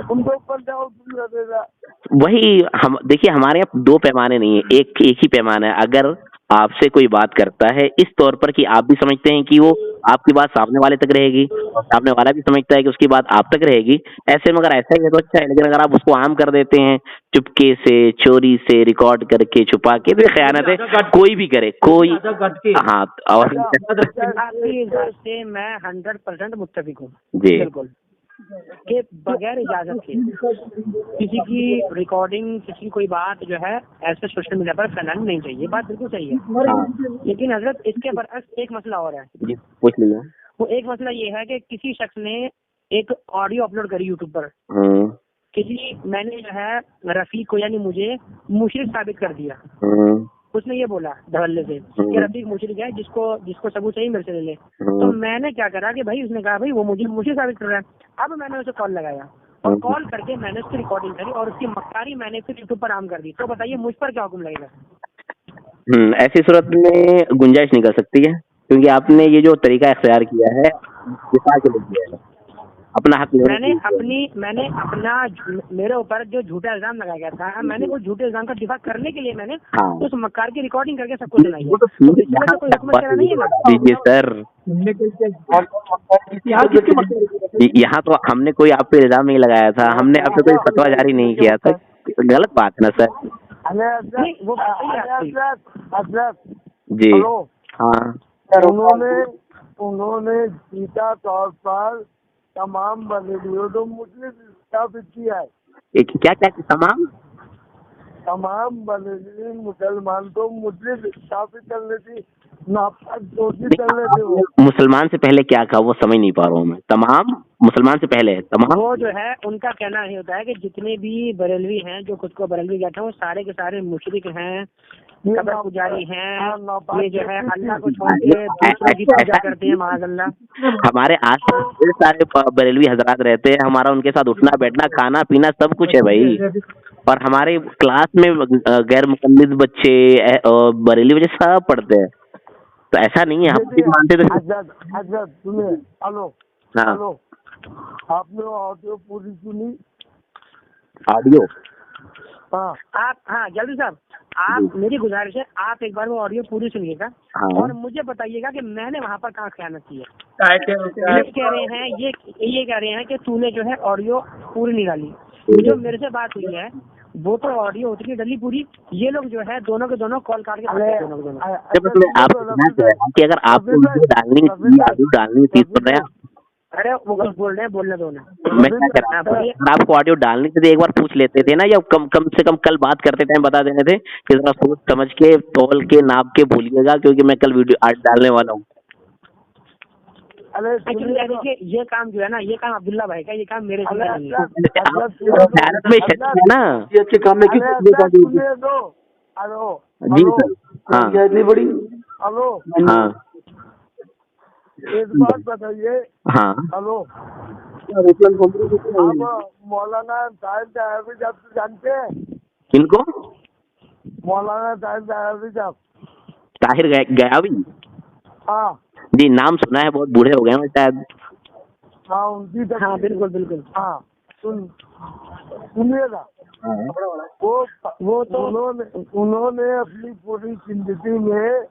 उनके ऊपर क्या हुक्म लगेगा। वही हम देखिए, हमारे यहाँ दो पैमाने नहीं है, एक ही पैमाना है। अगर आपसे कोई बात करता है इस तौर पर कि आप भी समझते हैं कि वो आपकी बात सामने वाले तक रहेगी, और सामने वाला भी समझता है कि उसकी बात आप तक रहेगी, ऐसे में अगर ऐसा ही है तो अच्छा है। लेकिन अगर आप उसको आम कर देते हैं, चुपके से, चोरी से, रिकॉर्ड करके, छुपा के, तो खयानत है, कोई भी करे, कोई। हाँ, और से मैं 100% मुत्तफिक हूँ जी, बिल्कुल, के बगैर इजाजत के किसी की रिकॉर्डिंग, किसी की कोई बात जो है ऐसे सोशल मीडिया पर फैलानी नहीं चाहिए, बात बिल्कुल सही है। लेकिन हजरत इसके बरअक्स एक मसला और है जी, पूछ लीजिए। वो एक मसला ये है कि किसी शख्स ने एक ऑडियो अपलोड करी यूट्यूब पर, मैंने जो है रफीक को यानी मुझे मुशरिक साबित कर दिया। उसने ये बोला धड़ल्ले से कि रफीक मुशरिक है, जिसको सबूत चाहिए मेरे से ले ले। तो मैंने क्या करा कि भाई, उसने कहा भाई वो मुझे मुशरिक साबित कर रहा है। अब मैंने उसे कॉल लगाया और कॉल करके मैंने उसकी रिकॉर्डिंग करी और उसकी मक्कारी मैंने फिर यूट्यूब पर आम कर दी। तो बताइए मुझ पर क्या हुक्म लगेगा। ऐसी सूरत में गुंजाइश नहीं कर सकती है, क्योंकि आपने ये जो तरीका इख्तियार किया है दिफा के लिए किया है। अपना हक मैंने अपना मेरे ऊपर जो झूठा इल्जाम लगाया गया था, मैंने वो झूठे इल्जाम का दिफा करने के लिए मैंने उस मक्कार की रिकॉर्डिंग करके सबको सुनाई है। तो इसमें तो कोई हुक्म चला नहीं है ना। दीजिए सर, यहाँ तो हमने कोई आप पे इल्जाम नहीं लगाया था, हमने आप पे कोई फतवा जारी नहीं किया था, गलत बात है ना सर। नहीं, वो जी हाँ, उन्होंने सीधा तौर पर तमाम बरेलियों को मुस्लिम स्थापित किया है। क्या क्या तमाम बरेली मुसलमान को मुस्लिम स्थापित करने की नापाक कोशिश कर रहे थे। वो मुसलमान से पहले क्या कहा वो समझ नहीं पा रहा हूँ मैं। तमाम मुसलमान से पहले तमाम, वो जो है उनका कहना ये होता है कि जितने भी बरेलवी हैं जो खुद को बरेलवी कहते हैं वो सारे के सारे मुशरिक हैं, कब्र पुजारी हैं, ये जो है अल्लाह को छोड़ के दूसरों की पूजा करते हैं माज़अल्लाह। हमारे आस पास सारे बरेलवी हजरात रहते हैं, हमारा उनके साथ उठना बैठना खाना पीना सब कुछ है भाई। और हमारे क्लास में गैर मुकल्लिद बच्चे बरेली बच्चे सब पढ़ते हैं, तो ऐसा नहीं है हम मानते। तो सुनिए, हेलो हेलो, आपने ऑडियो पूरी सुनी? ऑडियो हाँ जल्दी साहब, आप मेरी गुजारिश है आप एक बार वो ऑडियो पूरी सुनिएगा और मुझे बताइएगा कि मैंने वहाँ पर कहाँ खयानत की है। ये कह रहे हैं कि तूने जो है ऑडियो पूरी नहीं डाली। जो मेरे से बात हुई है वो तो ऑडियो होती है डली पूरी, ये लोग जो है दोनों के दोनों कॉल काट के दोनों के दोनों। अगर आपको डालनी थी तो अरे वो कुछ बोल रहे हैं, बोलने दो ना। मैं क्या करना है, आपको ऑडियो डालनी थी एक बार पूछ लेते थे ना, या कम से कम कल बात करते टाइम बता देने थे कि जरा सोच समझ के तौल के नाप के बोलिएगा, क्योंकि मैं कल वीडियो आज डालने वाला हूँ। देखिए ये काम जो है ना, ये काम अब्दुल्ला भाई का, ये काम मेरे से नहीं है ना। जी सर, हाँ इतनी बड़ी, हेलो हाँ एक बात बताइए। हाँ हेलो, आप मौलाना साहिब दयावी साहब तो जानते हैं? किनको? मौलाना साहिब दयावी साहब। ताहिर गयावी? हाँ जी, नाम सुना है, बहुत बूढ़े हो गए हैं शायद। हाँ उनकी। हाँ बिल्कुल। हाँ सुनिएगा, वो तो उन्होंने अपनी पूरी जिंदगी में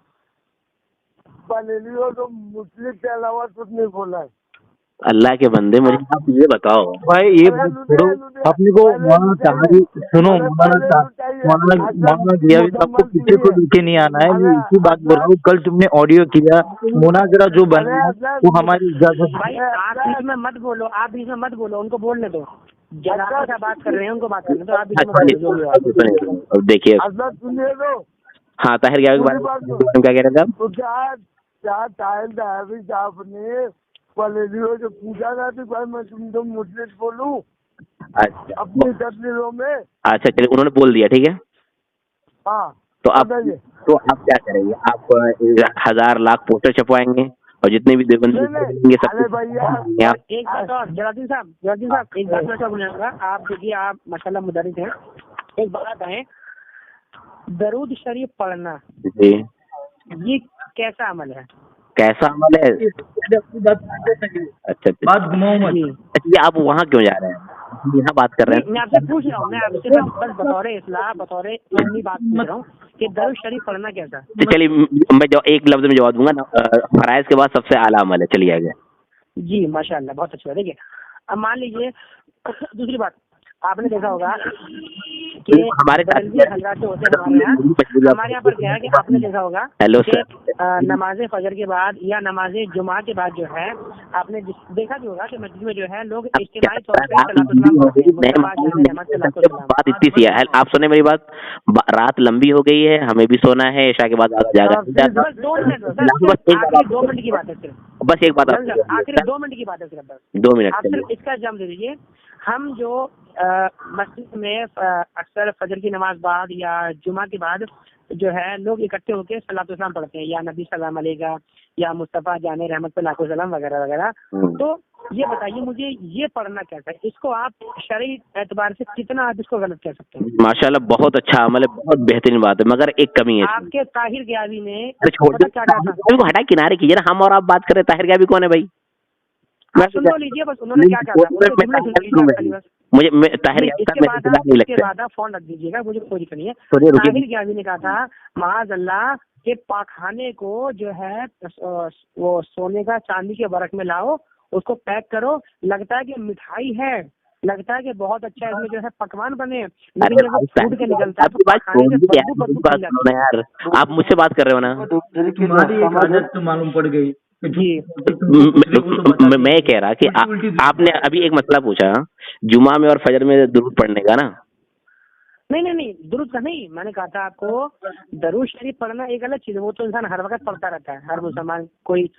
बरेलियों तो मुस्लिम के अलावा कुछ नहीं बोला है। अल्लाह के बंदे, मुझे आप ये बताओ भाई, ये छोड़ो, अपने को सुनो, मौलाना दिया सबको पीछे को लेके नहीं आना है। मैं इसी बात बोल रहा हूँ, कल तुमने ऑडियो किया, मुनाजरा जो बना वो हमारी इजाजत। भाई आप इसमें मत बोलो, उनको बोलने दो। जनाब बात कर रहे हैं, उनको बात करने दो। आप देखिए, सुनिए दो। हाँ ताहिर गयावी के बारे में क्या कह रहे थे आप? तो क्या ताहिर गयावी साहब ने बरेलियों जो पूछा था कि भाई मैं तुमको मुस्लिम बोलूं अपनी तस्वीरों में? अच्छा चलिए, उन्होंने बोल दिया, ठीक है। हाँ तो आप क्या करेंगे? आप 1000 लाख पोस्टर छपवाएंगे और जितने भी देवबंदी सब? भैया एक बात और, जलालुद्दीन साहब एक बात मैं बोलूँगा। आप देखिए, आप माशाल्लाह मुदर्रिस हैं, एक बात है, दरूद शरीफ पढ़ना जी ये कैसा अमल है? अच्छा, आप वहाँ क्यों जा रहे हैं? यहाँ बात कर रहे हैं। मैं आपसे पूछ रहा हूँ, मैं आपसे बस बतौर इस्लाह बतौर इल्मी बात पूछ रहा हूँ कि दरूद शरीफ पढ़ना कैसा? तो चलिए, मैं एक लफ्ज में जवाब दूंगा ना, फराइज के बाद सबसे आला अमल है। चलिए आगे। जी माशाल्लाह, बहुत अच्छा है। देखिए अब मान लीजिए, दूसरी बात आपने देखा होगा कि हमारे यहाँ पर क्या है कि आपने देखा होगा कि नमाज फजर के बाद या नमाज जुमा के बाद जो है, आपने देखा भी होगा कि मस्जिद में जो है लोग इज्तिमाई तौर पे बात इतनी सी है। आप सुने मेरी बात? रात लंबी हो गई है, हमें भी सोना है, ईशा के बाद जाएगा। 2 मिनट की बात है सिर्फ, बस एक बात, आखिरी 2 मिनट की बात है सिर्फ, बस 2 मिनट। आप सिर्फ इसका इल्जाम दे दीजिए। हम जो मस्जिद में अक्सर फजर की नमाज बाद या जुमा के बाद जो है लोग इकट्ठे होकर सलात सलाम पढ़ते हैं, या नबी सलाम अलैका, या मुस्तफ़ा जाने रहमत पे लाखों सलाम वगैरह वगैरह। तो ये बताइए मुझे, ये पढ़ना कैसा है? इसको आप शरई एतबार से कितना आप इसको गलत कह सकते हैं? माशाल्लाह बहुत अच्छा अमल है, बहुत बेहतरीन बात है, मगर एक कमी है। आपके ताहिर गयावी ने हटा किनारे कीजिए ना, हम और आप बात करें। ताहिर गयावी कौन है भाई? आप सुन तो लीजिए बस, उन्होंने क्या कहा था मुझे ताहिर इसके बाद आप फोन रख दीजिएगा, मुझे कोई दिक्कत नहीं है। ताहिर ज्ञानी ने कहा था माअज़ल्लाह के पाखाने को जो है वो सोने का चांदी के बरक में लाओ, उसको पैक करो, लगता है कि मिठाई है, लगता है कि बहुत अच्छा इसमें जो है पकवान बने, लेकिन जब वो फूट के निकलता है तो पाखाने से बदबू यार आप मुझसे बात कर रहे हो ना, तुम्हारी एक आदत तो मालूम पड़ गई जी। मैं कह रहा कि आपने अभी एक मसला पूछा जुमा में और फजर में दुरूद पढ़ने का ना। नहीं दुरूद का नहीं, मैंने कहा था आपको दरूद शरीफ पढ़ना एक अलग चीज है, वो तो इंसान हर वक्त पढ़ता रहता है, हर मुसलमान कोई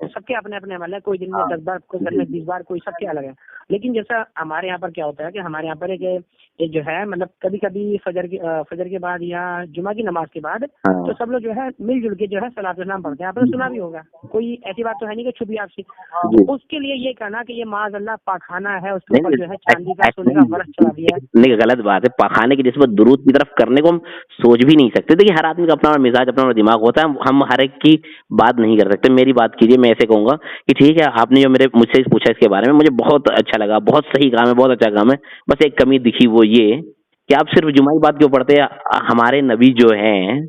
सबके अपने अपने अमल है, कोई दिन में 10 बार, कोई दिन में 20 बार, कोई सबके अलग है। लेकिन जैसा हमारे यहाँ पर क्या होता है कि हमारे यहाँ पर एक जो है मतलब कभी कभी फजर के बाद या जुमा की नमाज के बाद तो सब लोग जो है मिलजुल के जो है सलातो सलाम पढ़ते हैं। आपने सुना भी होगा, कोई ऐसी बात तो है नहीं कि छुपी आपसे। तो उसके लिए ये कहना कि ये माअज़ल्लाह पाखाना है, उसके ऊपर जो है चांदी का सोने का बरस चढ़ा दिया है, नहीं गलत बात है। पाखाने की निस्बत दुरूद की तरफ करने को हम सोच भी नहीं सकते। देखिए हर आदमी का अपना मिजाज, अपना दिमाग होता है, हम हर एक की बात नहीं कर सकते। मेरी बात कीजिए, मैं ऐसे कहूंगा कि ठीक है आपने जो मुझसे पूछा इसके बारे में, मुझे बहुत अच्छा लगा, बहुत सही काम है, बहुत अच्छा काम है। बस एक कमी दिखी वो ये कि आप सिर्फ जुमा की बात क्यों पढ़ते हैं। हमारे नबी जो हैं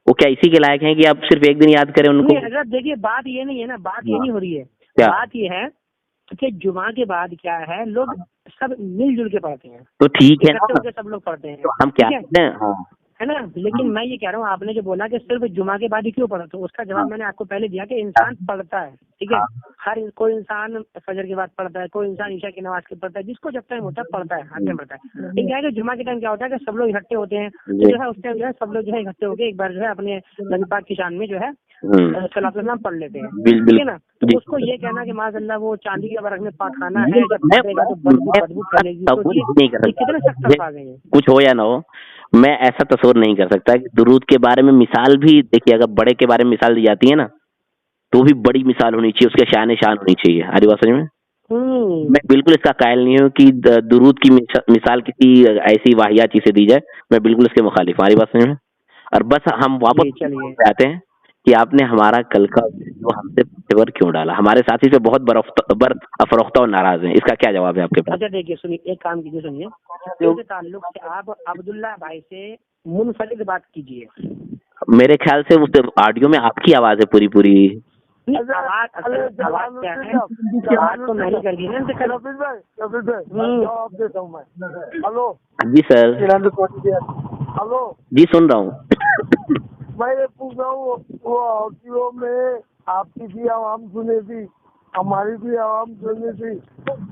वो क्या इसी के लायक हैं कि आप सिर्फ एक दिन याद करें उनको? हजरत देखिए बात ये नहीं है ना, बात ये नहीं हो रही है, बात ये है कि जुमा के बाद क्या है, लोग सब मिलजुल के पढ़ते हैं, तो ठीक है ना, सब लोग पढ़ते हैं, तो हम क्या है ना। लेकिन मैं ये कह रहा हूँ, आपने जो बोला कि सिर्फ जुमा के बाद ही क्यों पढ़ा, तो उसका जवाब मैंने आपको पहले दिया कि इंसान पढ़ता है, ठीक है। हर कोई इंसान फजर के बाद पढ़ता है, कोई इंसान ईशा की नमाज के पढ़ता है, जिसको जब टाइम होता है पढ़ता है, हर टाइम पढ़ता है। लेकिन क्या है कि जुमा के टाइम क्या होता है कि सब लोग इकट्ठे होते हैं, तो जो है उस टाइम जो है सब लोग जो है इकट्ठे होकर एक बार जो है अपने नबी पाक की शान में जो है सलातो सलाम पढ़ लेते हैं, ठीक है ना। तो उसको ये कहना कि माअज़ल्लाह वो चांदी के बरक में पाखाना है, जब पढ़ेगा तो बदबू फैलेगी, कितने सख्त अल्फाज हैं। कुछ हो या ना हो, मैं ऐसा तस्वीर नहीं कर सकता कि दुरूद के बारे में मिसाल भी देखिए, अगर बड़े के बारे में मिसाल दी जाती है ना तो भी बड़ी मिसाल होनी चाहिए, उसके शान होनी चाहिए। हरी बात समझ में? मैं बिल्कुल इसका कायल नहीं हूँ कि दुरूद की मिसाल किसी ऐसी वाहियात चीज से दी जाए, मैं बिल्कुल इसके मुखालिफ हूँ। हरी बात समझ में? और बस हम वापस आते हैं कि आपने हमारा कल का जो हमसे पेपर क्यों डाला, हमारे साथी से बहुत अफरोख्ता और नाराज हैं, इसका क्या जवाब है आपके पास? अच्छा देखिए सुनिए, एक काम कीजिए, सुनिए, इसके ताल्लुक से आप अब्दुल्ला भाई से मुनफरिद बात कीजिए। मेरे ख्याल से उस ऑडियो में आपकी आवाज है पूरी आवाज क्या है, आवाज तो मैंने कर दी ना। हेलो जी सर। हेलो जी सुन रहा हूँ। मैं ये पूछ रहा हूँ, वो ऑडियो में आपकी भी आवाम सुने थी, हमारी भी आवाम सुनी थी,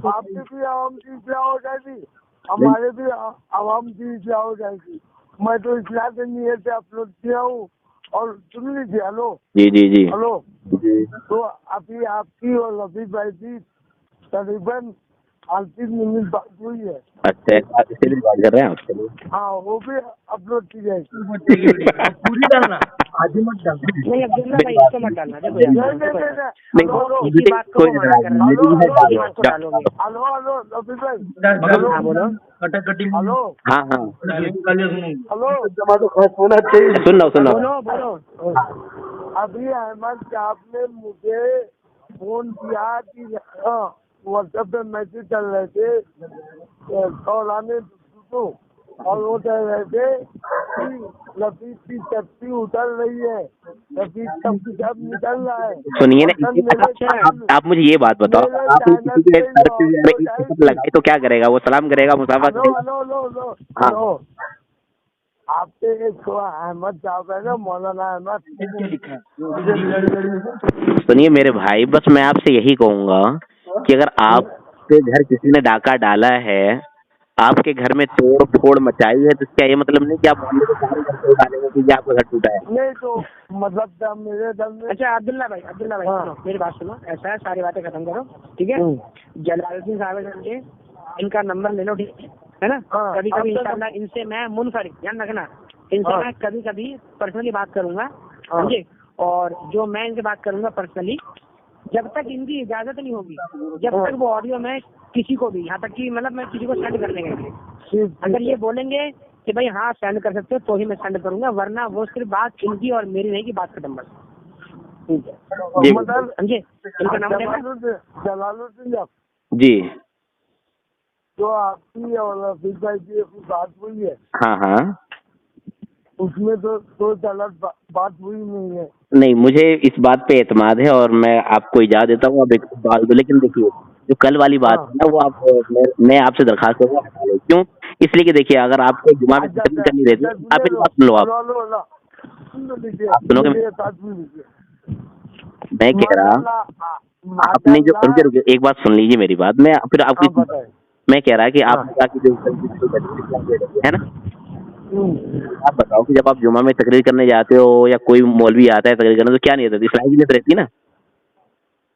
आपकी भी आवाम की क्या हो जाएगी, हमारे भी आवाम की क्या हो जाएगी। मैं तो इसलिए से नहीं से अपलोड किया हूँ और सुन लीजिए। हेलो जी जी जी हेलो, तो अभी आपकी और लतीफ भाई की तकरीबन 38 मिनट बात हुई है। अच्छा इससे भी बात कर रहे हैं आप? हाँ वो भी अपलोड की जाएगी। पूरी डालना, आधी मत डालना। नहीं अब्दुल्ला भाई इसको मत डालना, देखो यार इसी बात को मना कर रहा हूँ। हेलो लतीफ भाई, हाँ बोलो। कटाकटी। हेलो हाँ हेलो, सुन रहा हूँ। बोलो। अभी अहमद साहब ने मुझे फोन किया कि व्हाट्सएप पे मैसेज चल रहे थे कौलाने तो, और वो कह रहे थे कि लतीफ की चप्पी उतर रही है, लतीफ सब निकल रहा है। सुनिए ना, आप मुझे ये बात बताओ, लगाई तो क्या करेगा वो? सलाम करेगा, मुसाफा करेगा? हाँ आपके एक अहमद साहब है ना, मौलाना अहमद। सुनिए मेरे भाई, बस मैं आपसे यही कहूँगा कि अगर आपके घर किसी ने डाका डाला है, आपके घर में तोड़ फोड़ मचाई है, तो क्या ये मतलब नहीं कि आप डालेंगे कि आपका घर टूटा है? नहीं तो मतलब मेरे घर में। अच्छा अब्दुल्ला भाई सुनो, मेरी बात सुनो, ऐसा है सारी बातें खत्म करो, ठीक है। जलालुद्दीन साहब इनका नंबर ले लो, ठीक है ना। कभी कभी इंशाल्लाह इनसे मैं मुनफरिद, ध्यान रखना, इनसे मैं कभी कभी पर्सनली बात करूंगा, समझे। और जो मैं इनसे बात करूंगा पर्सनली, जब तक इनकी इजाजत नहीं होगी, जब तक वो ऑडियो में किसी को भी, यहाँ तक कि मतलब मैं किसी को सेंड करने के लिए, अगर ये बोलेंगे कि भाई हाँ सेंड कर सकते हो तो ही मैं सेंड करूंगा, वरना वो सिर्फ बात इनकी और मेरी नहीं की बात खत्म। बस ठीक है। जी। मतलब समझे? इनका नाम लेना है? जलालुद्दीन आप जी। जो आपकी और रफीक भाई की बात हुई है, हाँ हाँ। उसमें तो गलत बात हुई नहीं है। नहीं, मुझे इस बात पे एतमाद है और मैं आपको इजाज़त देता हूँ, आप एक डाल दो। लेकिन देखिए, जो कल वाली बात है ना, वो आप मैं आपसे दरखास्त करूँगा हटा लो। क्यों? इसलिए कि देखिए, अगर आपको जुमा में तकरीर करनी रहती है, आप मेरी बात सुन लो आप। आप सुनोगे? मैं कह रहा, आपने जो रुकिए, एक बात सुन लीजिए मेरी बात। मैं फिर आपकी मैं कह रहा कि आपने कहा कि जो है ना, आप बताओ कि जब आप जुमा में तकरीर करने जाते हो या कोई मौलवी आता है तकरीर करने, तो क्या नियत रहती है? इस्लाह की नियत रहती है ना?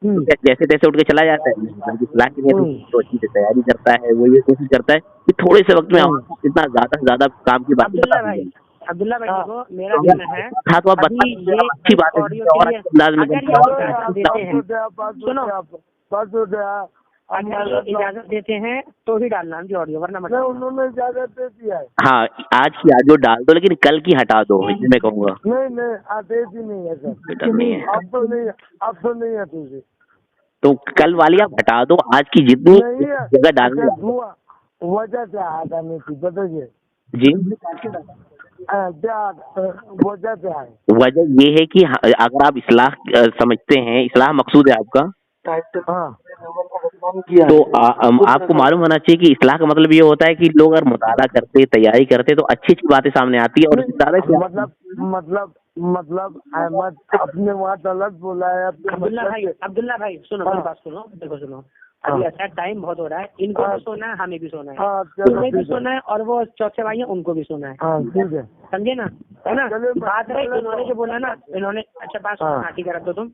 तो जैसे तैसे उठ के चला जाता है, बल्कि इस्लाह की नियत तो अच्छी से तैयारी करता है, वो ये कोशिश करता है कि थोड़े से वक्त में आपको कितना ज्यादा से ज्यादा काम की बात बता दी जाए। अब्दुल्ला भाई देखो, मेरा कहना है हाँ, तो आप बता अभी दीजिए, ये अच्छी बात है, ऑडियो और के लिए अच्छे अंदाज में अगर ये इजाजत देते हैं, सुनो, अगर ये इजाजत देते हैं तो ही डालना जी ऑडियो, वरना मत। उन्होंने इजाजत दे दिया है। हाँ, आज की ऑडियो डाल दो, लेकिन कल की हटा दो, ये मैं कहूँगा। नहीं आदेश ही नहीं है सर। बेटर नहीं है। अब तो नहीं है तुझे। तो कल वाली आप हटा दो, आज की जितनी जगह डालनी है। वजह क्या आता नहीं थी बताइए जी। वजह क्या है? वजह ये है कि अगर आप इस्लाह समझते हैं, इस्लाह मकसूद है आपका, हाँ। तो आपको मालूम होना चाहिए कि इस्लाह का मतलब ये होता है कि लोग अगर मुताला करते, तैयारी करते, तो अच्छी अच्छी बातें सामने आती है और ज्यादा मतलब अहमद अपने वहाँ गलत बोला है। अब्दुल्ला भाई सुनो, मेरी बात सुनो, देखो सुनो, अभी ऐसा टाइम बहुत हो रहा है, इनको भी सोना है, हमें भी सोना है, तुम्हें भी सोना है, और वो चौथे भाई है, उनको भी सोना है। ठीक है, समझे ना? है ना? बात रही इन्होंने जो बोला ना, इन्होंने, अच्छा बात सुनो, हाँ ठीक है, रख दो तुम।